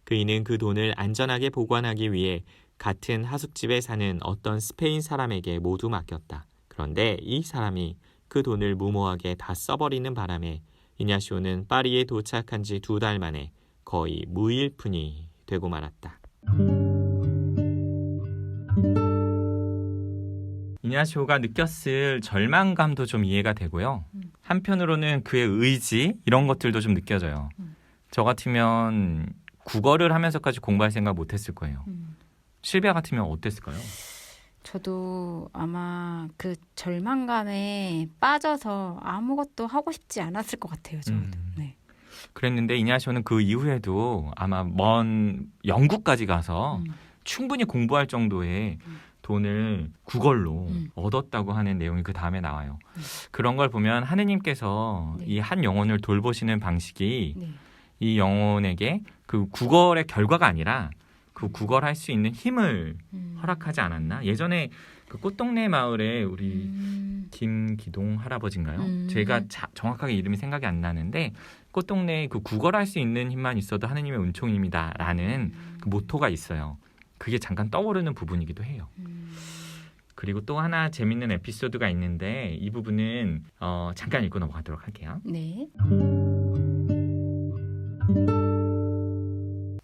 그이는 그 돈을 안전하게 보관하기 위해 같은 하숙집에 사는 어떤 스페인 사람에게 모두 맡겼다. 그런데 이 사람이 그 돈을 무모하게 다 써버리는 바람에 이냐시오는 파리에 도착한 지 2달 만에 거의 무일푼이 되고 말았다. 이냐시오가 느꼈을 절망감도 좀 이해가 되고요. 한편으로는 그의 의지 이런 것들도 좀 느껴져요. 저 같으면 국어를 하면서까지 공부할 생각 못했을 거예요. 실비아 같으면 어땠을까요? 저도 아마 그 절망감에 빠져서 아무것도 하고 싶지 않았을 것 같아요. 저는. 네. 그랬는데 이냐시오는 그 이후에도 아마 먼 영국까지 가서 충분히 공부할 정도의 돈을 국어로 얻었다고 하는 내용이 그 다음에 나와요. 그런 걸 보면 하느님께서 네. 이 한 영혼을 돌보시는 방식이 네. 이 영혼에게 그 구걸의 결과가 아니라 그 구걸할 수 있는 힘을 허락하지 않았나? 예전에 그 꽃동네 마을에 우리 김기동 할아버지인가요? 제가 정확하게 이름이 생각이 안 나는데 꽃동네에 그 구걸할 수 있는 힘만 있어도 하느님의 은총입니다라는 그 모토가 있어요. 그게 잠깐 떠오르는 부분이기도 해요. 그리고 또 하나 재밌는 에피소드가 있는데 이 부분은 잠깐 읽고 넘어가도록 할게요. 네.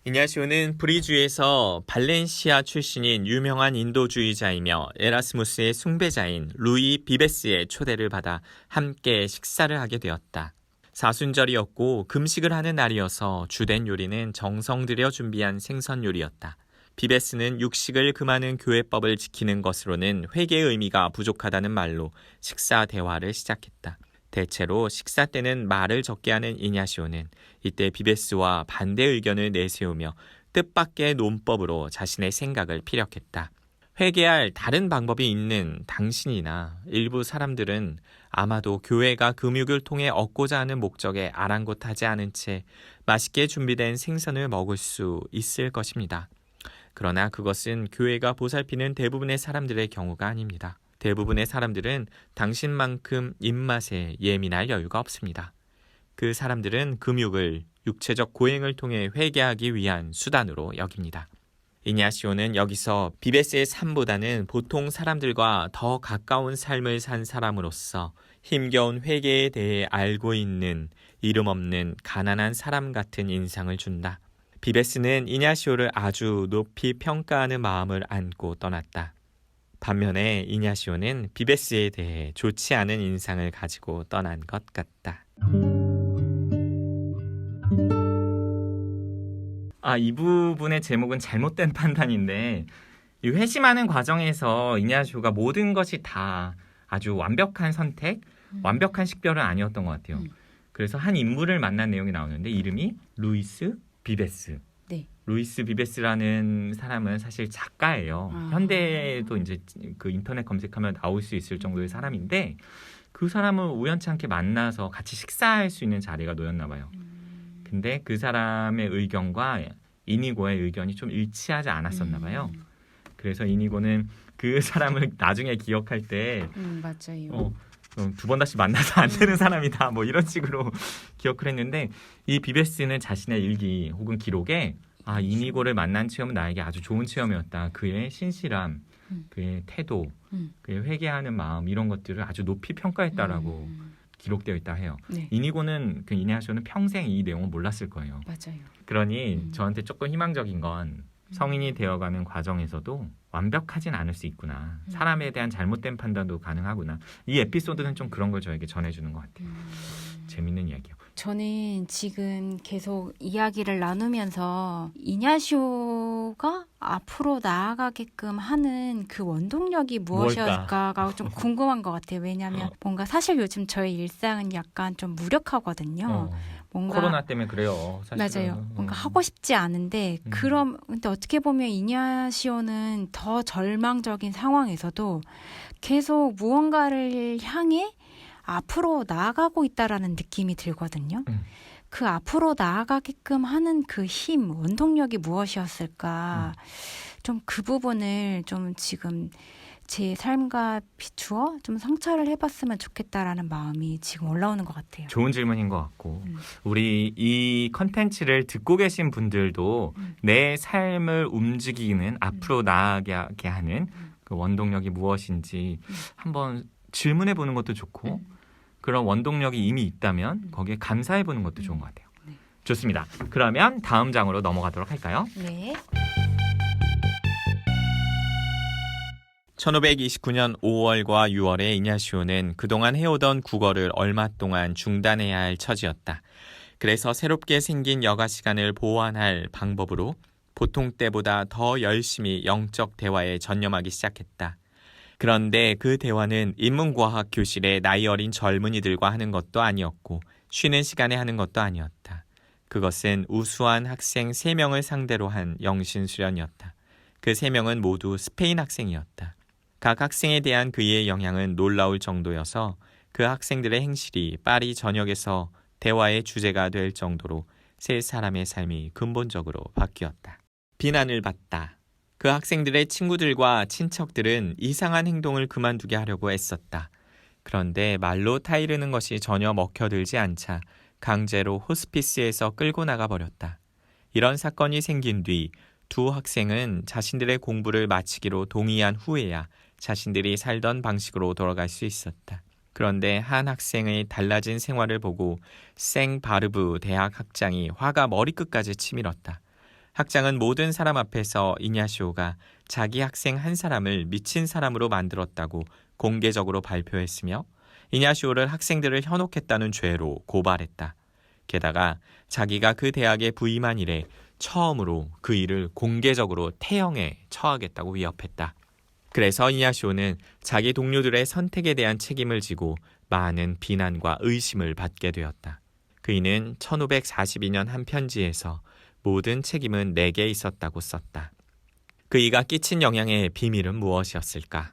이냐시오는 브리주에서 발렌시아 출신인 유명한 인도주의자이며 에라스무스의 숭배자인 루이 비베스의 초대를 받아 함께 식사를 하게 되었다. 사순절이었고 금식을 하는 날이어서 주된 요리는 정성 들여 준비한 생선 요리였다. 비베스는 육식을 금하는 교회법을 지키는 것으로는 회개의 의미가 부족하다는 말로 식사 대화를 시작했다. 대체로 식사 때는 말을 적게 하는 이냐시오는 이때 비베스와 반대 의견을 내세우며 뜻밖의 논법으로 자신의 생각을 피력했다. 회개할 다른 방법이 있는 당신이나 일부 사람들은 아마도 교회가 금육을 통해 얻고자 하는 목적에 아랑곳하지 않은 채 맛있게 준비된 생선을 먹을 수 있을 것입니다. 그러나 그것은 교회가 보살피는 대부분의 사람들의 경우가 아닙니다. 대부분의 사람들은 당신만큼 입맛에 예민할 여유가 없습니다. 그 사람들은 금육을 육체적 고행을 통해 회개하기 위한 수단으로 여깁니다. 이냐시오는 여기서 비베스의 삶보다는 보통 사람들과 더 가까운 삶을 산 사람으로서 힘겨운 회개에 대해 알고 있는 이름 없는 가난한 사람 같은 인상을 준다. 비베스는 이냐시오를 아주 높이 평가하는 마음을 안고 떠났다. 반면에 이냐시오는 비베스에 대해 좋지 않은 인상을 가지고 떠난 것 같다. 이 부분의 제목은 잘못된 판단인데 이 회심하는 과정에서 이냐시오가 모든 것이 다 아주 완벽한 선택, 완벽한 식별은 아니었던 것 같아요. 그래서 한 인물을 만난 내용이 나오는데 이름이 루이스 비베스. 네. 루이스 비베스라는 사람은 사실 작가예요. 현대에도 이제 그 인터넷 검색하면 나올 수 있을 정도의 사람인데 그 사람을 우연치 않게 만나서 같이 식사할 수 있는 자리가 놓였나 봐요. 근데 그 사람의 의견과 이니고의 의견이 좀 일치하지 않았었나 봐요. 그래서 이니고는 그 사람을 나중에 기억할 때 맞아요. 두 번 다시 만나서 안 되는 사람이다 뭐 이런 식으로 기억을 했는데 이 비베스는 자신의 일기 혹은 기록에 이니고를 만난 체험은 나에게 아주 좋은 체험이었다. 그의 신실함, 그의 태도, 그의 회개하는 마음 이런 것들을 아주 높이 평가했다라고 기록되어 있다 해요. 네. 이니고는 그 이냐시오는 평생 이 내용을 몰랐을 거예요. 맞아요. 그러니 저한테 조금 희망적인 건 성인이 되어가는 과정에서도 완벽하진 않을 수 있구나. 사람에 대한 잘못된 판단도 가능하구나. 이 에피소드는 좀 그런 걸 저에게 전해주는 것 같아요. 재밌는 이야기요. 저는 지금 계속 이야기를 나누면서 이냐시오가 앞으로 나아가게끔 하는 그 원동력이 무엇일까가 좀 궁금한 것 같아요. 왜냐하면 뭔가 사실 요즘 저의 일상은 약간 좀 무력하거든요. 뭔가 코로나 때문에 그래요. 사실은. 맞아요. 뭔가 하고 싶지 않은데 근데 어떻게 보면 이냐시오는 더 절망적인 상황에서도 계속 무언가를 향해 앞으로 나아가고 있다라는 느낌이 들거든요. 그 앞으로 나아가게끔 하는 그 힘, 원동력이 무엇이었을까? 좀 그 부분을 좀 지금 제 삶과 비추어 좀 성찰을 해봤으면 좋겠다라는 마음이 지금 올라오는 것 같아요. 좋은 질문인 것 같고 우리 이 컨텐츠를 듣고 계신 분들도 내 삶을 움직이는 앞으로 나아가게 하는 그 원동력이 무엇인지 한번 질문해 보는 것도 좋고 그런 원동력이 이미 있다면 거기에 감사해 보는 것도 좋은 것 같아요. 좋습니다. 그러면 다음 장으로 넘어가도록 할까요? 네. 1529년 5월과 6월에 이냐시오는 그동안 해오던 국어를 얼마 동안 중단해야 할 처지였다. 그래서 새롭게 생긴 여가 시간을 보완할 방법으로 보통 때보다 더 열심히 영적 대화에 전념하기 시작했다. 그런데 그 대화는 인문과학 교실의 나이 어린 젊은이들과 하는 것도 아니었고 쉬는 시간에 하는 것도 아니었다. 그것은 우수한 학생 3명을 상대로 한 영신수련이었다. 그 3명은 모두 스페인 학생이었다. 각 학생에 대한 그의 영향은 놀라울 정도여서 그 학생들의 행실이 파리 전역에서 대화의 주제가 될 정도로 세 사람의 삶이 근본적으로 바뀌었다. 비난을 받다. 그 학생들의 친구들과 친척들은 이상한 행동을 그만두게 하려고 애썼다. 그런데 말로 타이르는 것이 전혀 먹혀들지 않자 강제로 호스피스에서 끌고 나가버렸다. 이런 사건이 생긴 뒤 두 학생은 자신들의 공부를 마치기로 동의한 후에야 자신들이 살던 방식으로 돌아갈 수 있었다. 그런데 한 학생의 달라진 생활을 보고 생바르브 대학 학장이 화가 머리끝까지 치밀었다. 학장은 모든 사람 앞에서 이냐시오가 자기 학생 한 사람을 미친 사람으로 만들었다고 공개적으로 발표했으며 이냐시오를 학생들을 현혹했다는 죄로 고발했다. 게다가 자기가 그 대학에 부임한 이래 처음으로 그 일을 공개적으로 태형에 처하겠다고 위협했다. 그래서 이냐시오는 자기 동료들의 선택에 대한 책임을 지고 많은 비난과 의심을 받게 되었다. 그이는 1542년 한 편지에서 모든 책임은 내게 있었다고 썼다. 그이가 끼친 영향의 비밀은 무엇이었을까?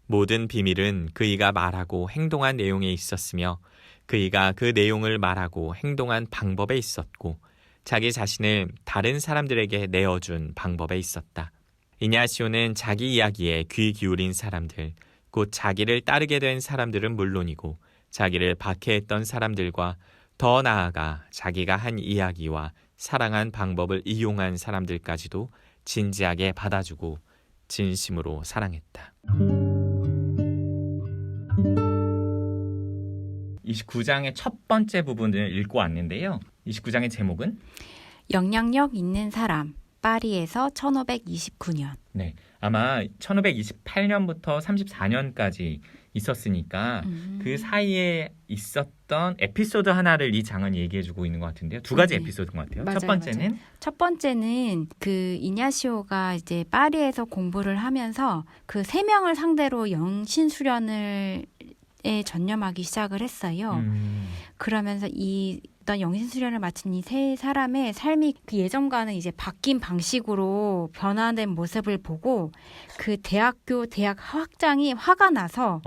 모든 비밀은 그이가 말하고 행동한 내용에 있었으며 그이가 그 내용을 말하고 행동한 방법에 있었고 자기 자신을 다른 사람들에게 내어준 방법에 있었다. 이냐시오는 자기 이야기에 귀 기울인 사람들, 곧 자기를 따르게 된 사람들은 물론이고 자기를 박해했던 사람들과 더 나아가 자기가 한 이야기와 사랑한 방법을 이용한 사람들까지도 진지하게 받아주고 진심으로 사랑했다. 29장의 첫 번째 부분을 읽고 왔는데요. 29장의 제목은 영향력 있는 사람, 파리에서 1529년. 네, 아마 1528년부터 34년까지 있었으니까 그 사이에 있었던 에피소드 하나를 이 장은 얘기해주고 있는 것 같은데요. 두 가지 네. 에피소드인 것 같아요. 맞아요, 첫 번째는 맞아요. 첫 번째는 그 이냐시오가 이제 파리에서 공부를 하면서 그 3명을 상대로 영신수련을 에 전념하기 시작을 했어요. 그러면서 어떤 영신수련을 마친 이 세 사람의 삶이 그 예전과는 이제 바뀐 방식으로 변화된 모습을 보고 그 대학 학장이 화가 나서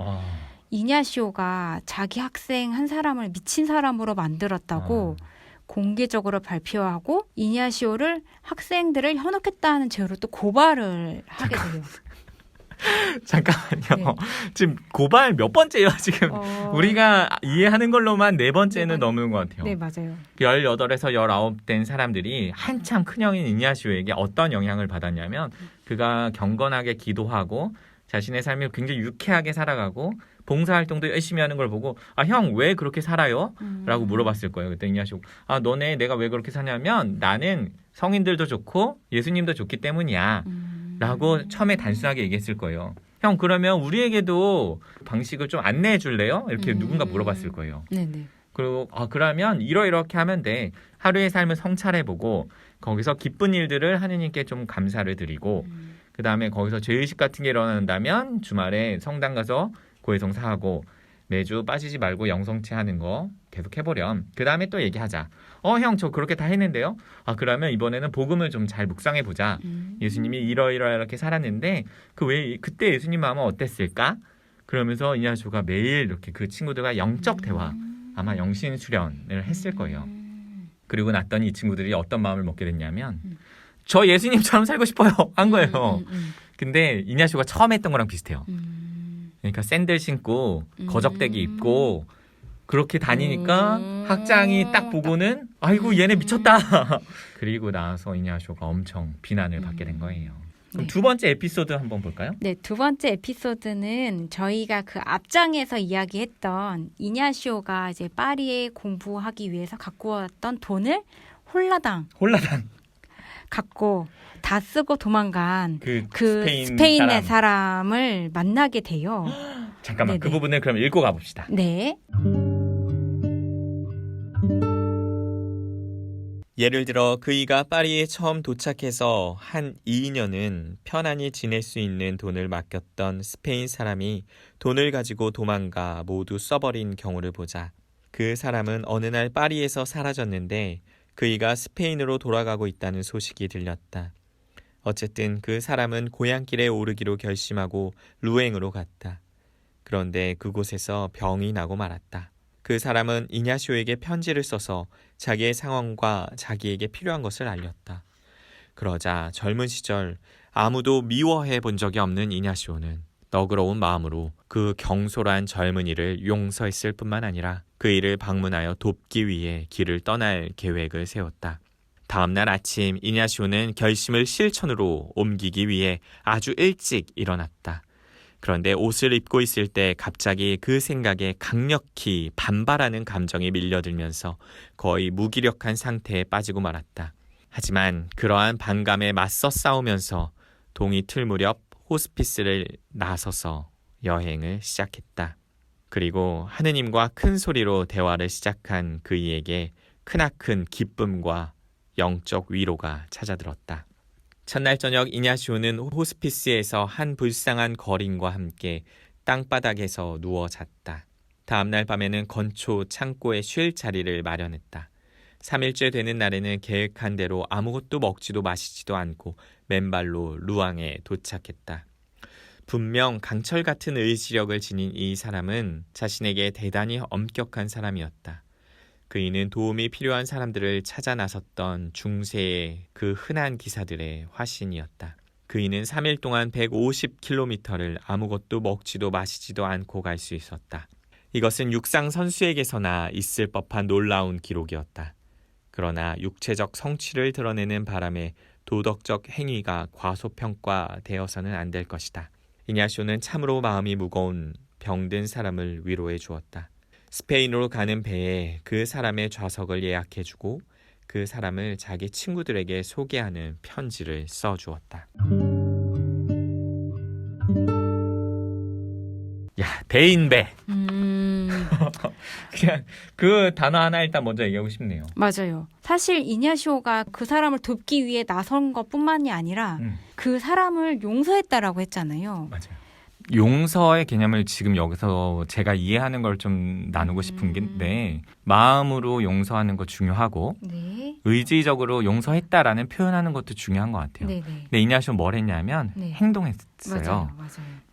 이냐시오가 자기 학생 한 사람을 미친 사람으로 만들었다고 공개적으로 발표하고 이냐시오를 학생들을 현혹했다는 죄로 또 고발을 하게 돼요. 잠깐만요. 지금 고발 몇 번째예요? 지금 우리가 이해하는 걸로만 4번째는 넘는 것 같아요. 네, 맞아요. 18에서 19 된 사람들이 한참 큰형인 이냐시오에게 어떤 영향을 받았냐면 그가 경건하게 기도하고 자신의 삶을 굉장히 유쾌하게 살아가고 봉사활동도 열심히 하는 걸 보고 형 왜 그렇게 살아요? 라고 물어봤을 거예요. 그때 이냐시오 너네 내가 왜 그렇게 사냐면 나는 성인들도 좋고 예수님도 좋기 때문이야. 라고 처음에 단순하게 얘기했을 거예요. 형 그러면 우리에게도 방식을 좀 안내해 줄래요? 이렇게 누군가 물어봤을 거예요. 네네. 그리고 그러면 이렇게 하면 돼. 하루의 삶을 성찰해보고 거기서 기쁜 일들을 하느님께 좀 감사를 드리고 그 다음에 거기서 죄의식 같은 게 일어난다면 주말에 성당 가서 고해성사하고 매주 빠지지 말고 영성체 하는 거 계속 해보렴. 그 다음에 또 얘기하자. 형 저 그렇게 다 했는데요. 그러면 이번에는 복음을 좀 잘 묵상해보자. 예수님이 이렇게 살았는데 그때 예수님 마음은 어땠을까? 그러면서 이냐시오가 매일 이렇게 그 친구들과 영적 대화 아마 영신 수련을 했을 거예요. 그리고 났더니 이 친구들이 어떤 마음을 먹게 됐냐면 저 예수님처럼 살고 싶어요 한 거예요. 근데 이냐시오가 처음 했던 거랑 비슷해요. 그러니까 샌들 신고 거적대기 입고 그렇게 다니니까 학장이 딱 보고는 아이고 얘네 미쳤다. 그리고 나서 이냐시오가 엄청 비난을 받게 된 거예요. 그럼 네. 두 번째 에피소드 한번 볼까요? 네, 두 번째 에피소드는 저희가 그 앞장에서 이야기했던 이냐시오가 이제 파리에 공부하기 위해서 갖고 왔던 돈을 홀라당 홀라당 갖고 다 쓰고 도망간 그 그 스페인의 사람을 만나게 돼요. 잠깐만 네네. 그 부분을 그럼 읽고 가봅시다. 네. 예를 들어 그이가 파리에 처음 도착해서 한 2년은 편안히 지낼 수 있는 돈을 맡겼던 스페인 사람이 돈을 가지고 도망가 모두 써버린 경우를 보자. 그 사람은 어느 날 파리에서 사라졌는데 그이가 스페인으로 돌아가고 있다는 소식이 들렸다. 어쨌든 그 사람은 고향길에 오르기로 결심하고 루앵으로 갔다. 그런데 그곳에서 병이 나고 말았다. 그 사람은 이냐시오에게 편지를 써서 자기의 상황과 자기에게 필요한 것을 알렸다. 그러자 젊은 시절 아무도 미워해 본 적이 없는 이냐시오는 너그러운 마음으로 그 경솔한 젊은이를 용서했을 뿐만 아니라 그 이를 방문하여 돕기 위해 길을 떠날 계획을 세웠다. 다음날 아침 이냐시오는 결심을 실천으로 옮기기 위해 아주 일찍 일어났다. 그런데 옷을 입고 있을 때 갑자기 그 생각에 강력히 반발하는 감정이 밀려들면서 거의 무기력한 상태에 빠지고 말았다. 하지만 그러한 반감에 맞서 싸우면서 동이 틀 무렵 호스피스를 나서서 여행을 시작했다. 그리고 하느님과 큰 소리로 대화를 시작한 그이에게 크나큰 기쁨과 영적 위로가 찾아들었다. 첫날 저녁 이냐시오는 호스피스에서 한 불쌍한 거린과 함께 땅바닥에서 누워 잤다. 다음날 밤에는 건초 창고에 쉴 자리를 마련했다. 3일째 되는 날에는 계획한 대로 아무것도 먹지도 마시지도 않고 맨발로 루앙에 도착했다. 분명 강철 같은 의지력을 지닌 이 사람은 자신에게 대단히 엄격한 사람이었다. 그이는 도움이 필요한 사람들을 찾아 나섰던 중세의 그 흔한 기사들의 화신이었다. 그이는 3일 동안 150km를 아무것도 먹지도 마시지도 않고 갈 수 있었다. 이것은 육상 선수에게서나 있을 법한 놀라운 기록이었다. 그러나 육체적 성취를 드러내는 바람에 도덕적 행위가 과소평가되어서는 안 될 것이다. 이냐시오는 참으로 마음이 무거운 병든 사람을 위로해 주었다. 스페인으로 가는 배에 그 사람의 좌석을 예약해주고 그 사람을 자기 친구들에게 소개하는 편지를 써주었다. 야, 대인배. 그냥 그 단어 하나 일단 먼저 얘기하고 싶네요. 맞아요. 사실 이냐시오가 그 사람을 돕기 위해 나선 것뿐만이 아니라 그 사람을 용서했다라고 했잖아요. 맞아요. 용서의 개념을 지금 여기서 제가 이해하는 걸 좀 나누고 싶은 게 마음으로 용서하는 거 중요하고 네. 의지적으로 용서했다라는 표현하는 것도 중요한 것 같아요. 네네. 근데 이냐시오 뭘 했냐면 네. 행동했어요. 맞아요.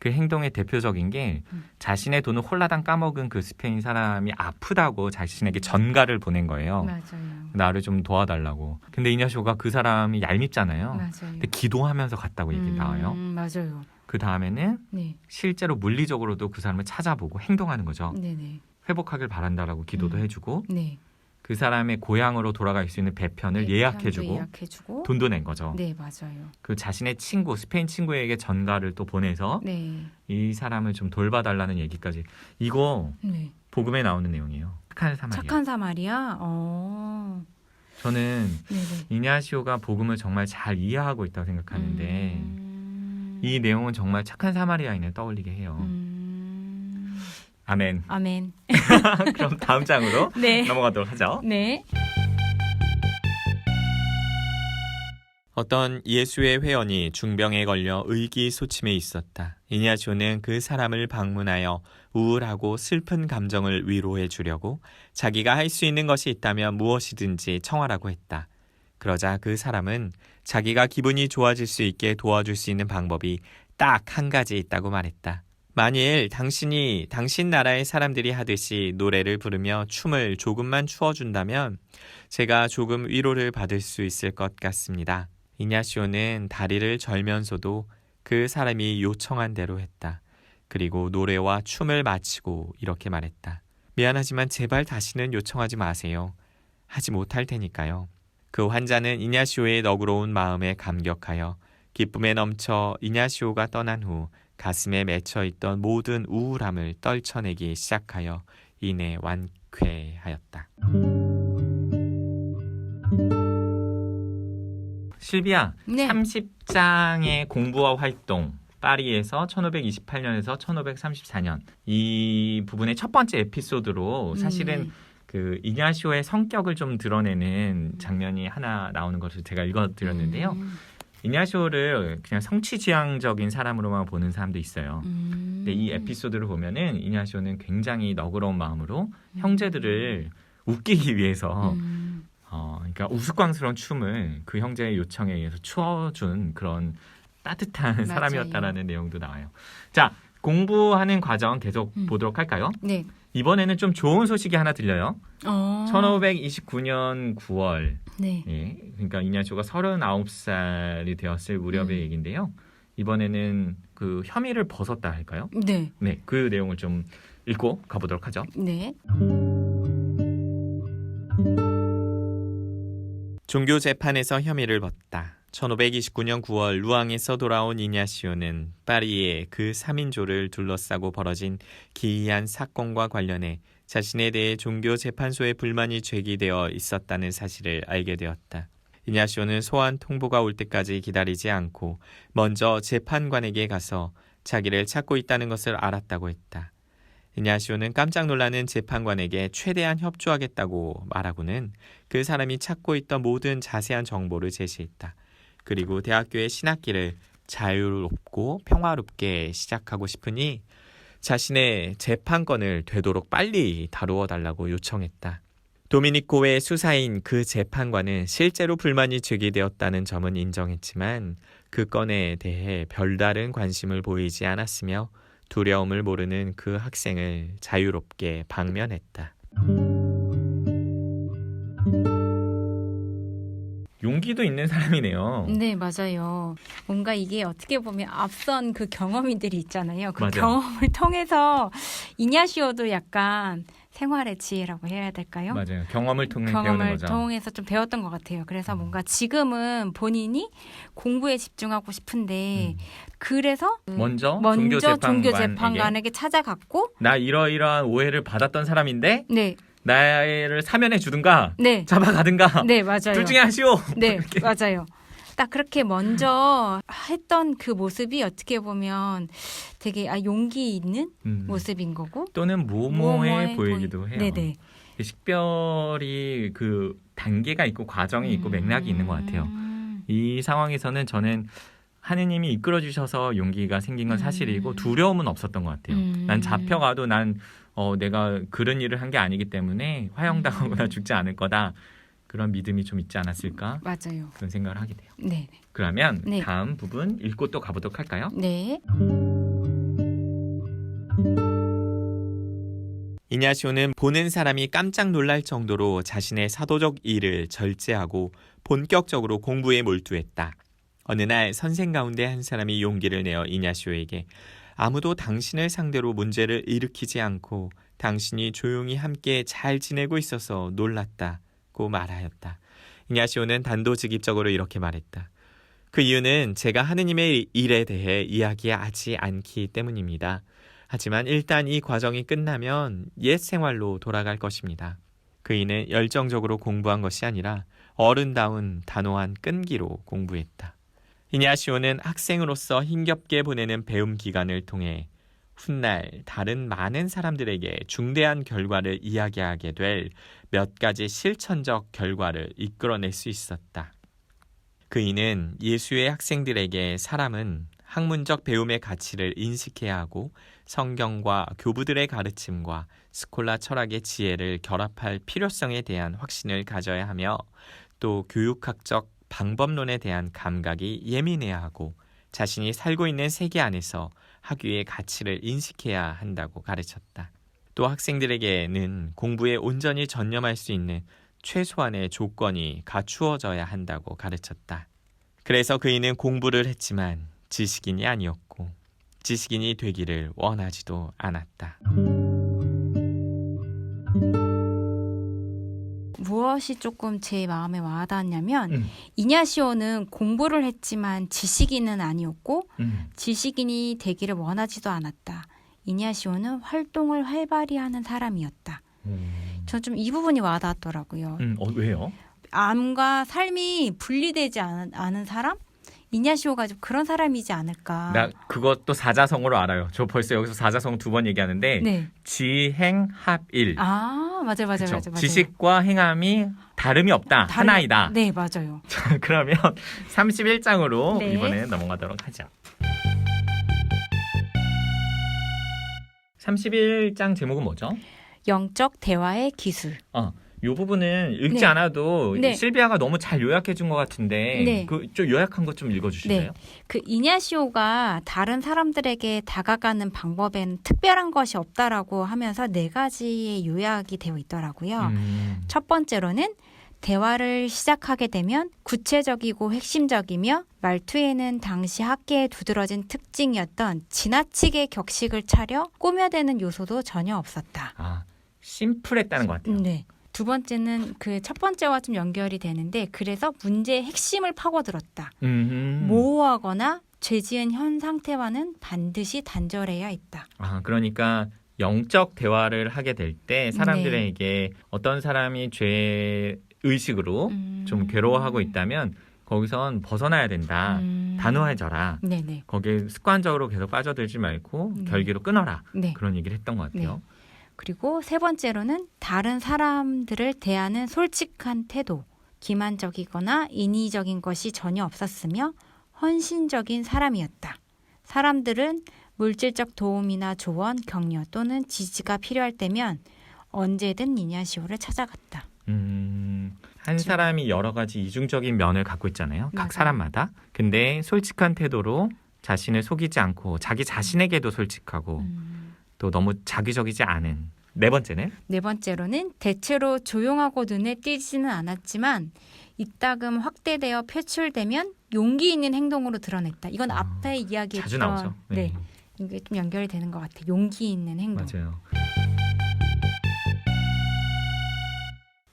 그 행동의 대표적인 게 자신의 돈을 홀라당 까먹은 그 스페인 사람이 아프다고 자신에게 전가를 보낸 거예요. 맞아요. 나를 좀 도와달라고. 근데 이냐시오가 그 사람이 얄밉잖아요. 맞아요. 근데 기도하면서 갔다고 얘기 나와요. 맞아요. 그 다음에는 네. 실제로 물리적으로도 그 사람을 찾아보고 행동하는 거죠. 네네. 회복하길 바란다라고 기도도 해주고 네. 그 사람의 고향으로 돌아갈 수 있는 배편을 예약해주고 돈도 낸 거죠. 네, 맞아요. 그 자신의 친구, 스페인 친구에게 전가를 또 보내서 네. 이 사람을 좀 돌봐달라는 얘기까지. 이거 네. 복음에 나오는 내용이에요. 착한 사마리아. 착한 사마리아. 저는 네네. 이냐시오가 복음을 정말 잘 이해하고 있다고 생각하는데 이 내용은 정말 착한 사마리아인을 떠올리게 해요. 아멘. 아멘. 그럼 다음 장으로 네. 넘어가도록 하죠. 네. 어떤 예수의 회원이 중병에 걸려 의기소침해 있었다. 이냐시오는 그 사람을 방문하여 우울하고 슬픈 감정을 위로해 주려고 자기가 할 수 있는 것이 있다면 무엇이든지 청하라고 했다. 그러자 그 사람은 자기가 기분이 좋아질 수 있게 도와줄 수 있는 방법이 딱 한 가지 있다고 말했다. 만일 당신이 당신 나라의 사람들이 하듯이 노래를 부르며 춤을 조금만 추어준다면 제가 조금 위로를 받을 수 있을 것 같습니다. 이냐시오는 다리를 절면서도 그 사람이 요청한 대로 했다. 그리고 노래와 춤을 마치고 이렇게 말했다. 미안하지만 제발 다시는 요청하지 마세요. 하지 못할 테니까요. 그 환자는 이냐시오의 너그러운 마음에 감격하여 기쁨에 넘쳐 이냐시오가 떠난 후 가슴에 맺혀있던 모든 우울함을 떨쳐내기 시작하여 이내 완쾌하였다. 실비야, 네. 30장의 공부와 활동 파리에서 1528년에서 1534년 이 부분의 첫 번째 에피소드로 사실은 그 이냐시오의 성격을 좀 드러내는 장면이 하나 나오는 것을 제가 읽어드렸는데요. 이냐시오를 그냥 성취지향적인 사람으로만 보는 사람도 있어요. 근데 이 에피소드를 보면은 이냐시오는 굉장히 너그러운 마음으로 형제들을 웃기기 위해서 그러니까 우스꽝스러운 춤을 그 형제의 요청에 의해서 추어준 그런 따뜻한 맞아요. 사람이었다라는 내용도 나와요. 자, 공부하는 과정 계속 보도록 할까요? 네. 이번에는 좀 좋은 소식이 하나 들려요. 1529년 9월, 네. 예, 그러니까 이냐시오가 39살이 되었을 무렵의 얘기인데요. 이번에는 그 혐의를 벗었다 할까요? 네. 네, 그 내용을 좀 읽고 가보도록 하죠. 네. 종교 재판에서 혐의를 벗다. 1529년 9월 루앙에서 돌아온 이냐시오는 파리의 그 3인조를 둘러싸고 벌어진 기이한 사건과 관련해 자신에 대해 종교 재판소에 불만이 제기되어 있었다는 사실을 알게 되었다. 이냐시오는 소환 통보가 올 때까지 기다리지 않고 먼저 재판관에게 가서 자기를 찾고 있다는 것을 알았다고 했다. 이냐시오는 깜짝 놀라는 재판관에게 최대한 협조하겠다고 말하고는 그 사람이 찾고 있던 모든 자세한 정보를 제시했다. 그리고 대학교의 신학기를 자유롭고 평화롭게 시작하고 싶으니 자신의 재판권을 되도록 빨리 다루어 달라고 요청했다. 도미니코의 수사인 그 재판관은 실제로 불만이 제기되었다는 점은 인정했지만 그 건에 대해 별다른 관심을 보이지 않았으며 두려움을 모르는 그 학생을 자유롭게 방면했다. 용기도 있는 사람이네요. 네, 맞아요. 뭔가 이게 어떻게 보면 앞선 그 경험인들이 있잖아요. 그 맞아요. 경험을 통해서 이냐시오도 약간 생활의 지혜라고 해야 될까요? 맞아요. 경험을 통해 배우는 경험을 거죠. 통해서 좀 배웠던 것 같아요. 그래서 뭔가 지금은 본인이 공부에 집중하고 싶은데 그래서 먼저 종교 종교재판관에게 재판관에게 찾아갔고 나 이러이러한 오해를 받았던 사람인데 네, 나를 사면해 주든가 네, 잡아가든가 네, 맞아요. 둘 중에 하시오. 네, 이렇게. 맞아요. 딱 그렇게 먼저 했던 그 모습이 어떻게 보면 되게 용기 있는 모습인 거고 또는 모모해 보이기도 해요. 네네. 식별이 그 단계가 있고 과정이 있고 맥락이 있는 것 같아요. 이 상황에서는 저는 하느님이 이끌어 주셔서 용기가 생긴 건 사실이고 두려움은 없었던 것 같아요. 난 잡혀가도 난 내가 그런 일을 한 게 아니기 때문에 화형당하거나 죽지 않을 거다. 그런 믿음이 좀 있지 않았을까? 맞아요. 그런 생각을 하게 돼요. 네. 그러면 네. 다음 부분 읽고 또 가보도록 할까요? 네. 이냐시오는 보는 사람이 깜짝 놀랄 정도로 자신의 사도적 일을 절제하고 본격적으로 공부에 몰두했다. 어느 날 선생 가운데 한 사람이 용기를 내어 이냐시오에게 아무도 당신을 상대로 문제를 일으키지 않고 당신이 조용히 함께 잘 지내고 있어서 놀랐다고 말하였다. 이냐시오는 단도직입적으로 이렇게 말했다. 그 이유는 제가 하느님의 일에 대해 이야기하지 않기 때문입니다. 하지만 일단 이 과정이 끝나면 옛 생활로 돌아갈 것입니다. 그이는 열정적으로 공부한 것이 아니라 어른다운 단호한 끈기로 공부했다. 이냐시오는 학생으로서 힘겹게 보내는 배움 기간을 통해 훗날 다른 많은 사람들에게 중대한 결과를 이야기하게 될 몇 가지 실천적 결과를 이끌어낼 수 있었다. 그이는 예수의 학생들에게 사람은 학문적 배움의 가치를 인식해야 하고 성경과 교부들의 가르침과 스콜라 철학의 지혜를 결합할 필요성에 대한 확신을 가져야 하며 또 교육학적 방법론에 대한 감각이 예민해야 하고 자신이 살고 있는 세계 안에서 학위의 가치를 인식해야 한다고 가르쳤다. 또 학생들에게는 공부에 온전히 전념할 수 있는 최소한의 조건이 갖추어져야 한다고 가르쳤다. 그래서 그이는 공부를 했지만 지식인이 아니었고 지식인이 되기를 원하지도 않았다. 무엇이 조금 제 마음에 와닿았냐면 이냐시오는 공부를 했지만 지식인은 아니었고 지식인이 되기를 원하지도 않았다. 이냐시오는 활동을 활발히 하는 사람이었다. 저 좀 이 부분이 와닿았더라고요. 왜요? 암과 삶이 분리되지 않은 사람? 이냐시오가 좀 그런 사람이지 않을까. 나 그것도 사자성어로 알아요. 저 벌써 여기서 사자성 2번 얘기하는데 네. 지행합일. 맞아요. 지식과 행함이 다름이 없다. 하나이다. 네, 맞아요. 그러면 31장으로 네. 이번에 넘어가도록 하죠. 31장 제목은 뭐죠? 영적 대화의 기술. 이 부분은 읽지 네. 않아도 네. 실비아가 너무 잘 요약해 준 것 같은데 네. 좀 요약한 것 좀 읽어주실래요? 네. 그 이냐시오가 다른 사람들에게 다가가는 방법에는 특별한 것이 없다라고 하면서 4가지의 요약이 되어 있더라고요. 첫 번째로는 대화를 시작하게 되면 구체적이고 핵심적이며 말투에는 당시 학계에 두드러진 특징이었던 지나치게 격식을 차려 꾸며대는 요소도 전혀 없었다. 심플했다는 것 같아요. 네. 두 번째는 그 첫 번째와 좀 연결이 되는데 그래서 문제의 핵심을 파고들었다. 모호하거나 죄지은 현 상태와는 반드시 단절해야 했다. 그러니까 영적 대화를 하게 될 때 사람들에게 어떤 사람이 죄 의식으로 좀 괴로워하고 있다면 거기선 벗어나야 된다. 단호해져라. 네네. 거기에 습관적으로 계속 빠져들지 말고 네. 결기로 끊어라. 네. 그런 얘기를 했던 것 같아요. 네. 그리고 세 번째로는 다른 사람들을 대하는 솔직한 태도, 기만적이거나 인위적인 것이 전혀 없었으며 헌신적인 사람이었다. 사람들은 물질적 도움이나 조언, 격려 또는 지지가 필요할 때면 언제든 이냐시오를 찾아갔다. 한 사람이 여러 가지 이중적인 면을 갖고 있잖아요. 맞아요. 각 사람마다. 근데 솔직한 태도로 자신을 속이지 않고 자기 자신에게도 솔직하고 또 너무 자기적이지 않은. 네 번째는? 네 번째로는 대체로 조용하고 눈에 띄지는 않았지만 이따금 확대되어 표출되면 용기 있는 행동으로 드러냈다. 이건 앞에 이야기했던 자주 나오죠. 네. 이게 좀 연결이 되는 것 같아요. 용기 있는 행동. 맞아요.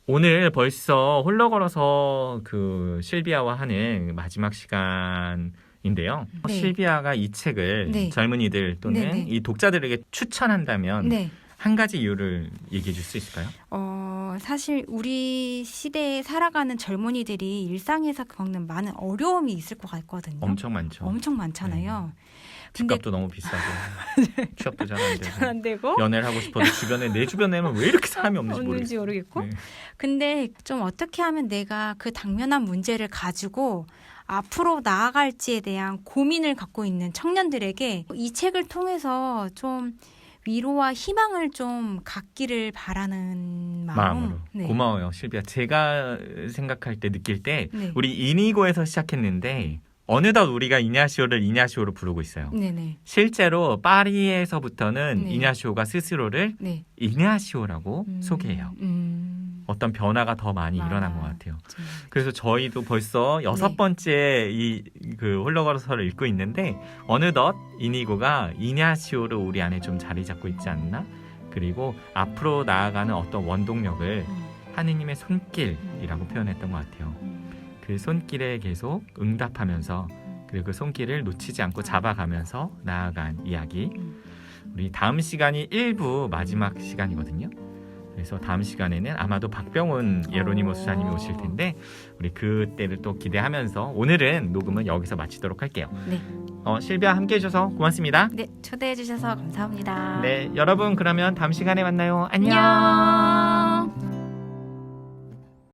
오늘 벌써 홀로 걸어서 그 실비아와 하는 마지막 시간인데요. 네. 실비아가 이 책을 네. 젊은이들 또는 네, 네. 이 독자들에게 추천한다면 네. 한 가지 이유를 얘기해 줄 수 있을까요? 사실 우리 시대에 살아가는 젊은이들이 일상에서 겪는 많은 어려움이 있을 것 같거든요. 엄청 많죠. 엄청 많잖아요. 근데 집값도 너무 비싸고 취업도 잘 안 되고 잘 안 되고 연애를 하고 싶어도 주변에 내 주변에는 왜 이렇게 사람이 없는지 모르겠고. 네. 근데 좀 어떻게 하면 내가 그 당면한 문제를 가지고 앞으로 나아갈지에 대한 고민을 갖고 있는 청년들에게 이 책을 통해서 좀 위로와 희망을 좀 갖기를 바라는 마음으로. 네. 고마워요, 실비아. 제가 생각할 때 느낄 때 네. 우리 이니고에서 시작했는데 어느덧 우리가 이냐시오를 이냐시오로 부르고 있어요. 네네. 실제로 파리에서부터는 네. 이냐시오가 스스로를 네. 이냐시오라고 소개해요. 어떤 변화가 더 많이 일어난 것 같아요. 그래서 저희도 벌써 6번째 이 그 홀로걸어서를 읽고 있는데 어느덧 이니고가 이냐시오로 우리 안에 좀 자리 잡고 있지 않나? 그리고 앞으로 나아가는 어떤 원동력을 하느님의 손길이라고 표현했던 것 같아요. 그 손길에 계속 응답하면서 그리고 그 손길을 놓치지 않고 잡아가면서 나아간 이야기. 우리 다음 시간이 1부 마지막 시간이거든요. 그래서 다음 시간에는 아마도 박병훈 예로니모 수사님이 오실 텐데 우리 그때를 또 기대하면서 오늘은 녹음은 여기서 마치도록 할게요. 네. 실비아 함께 해주셔서 고맙습니다. 네, 초대해 주셔서 감사합니다. 네, 여러분 그러면 다음 시간에 만나요. 안녕. 안녕.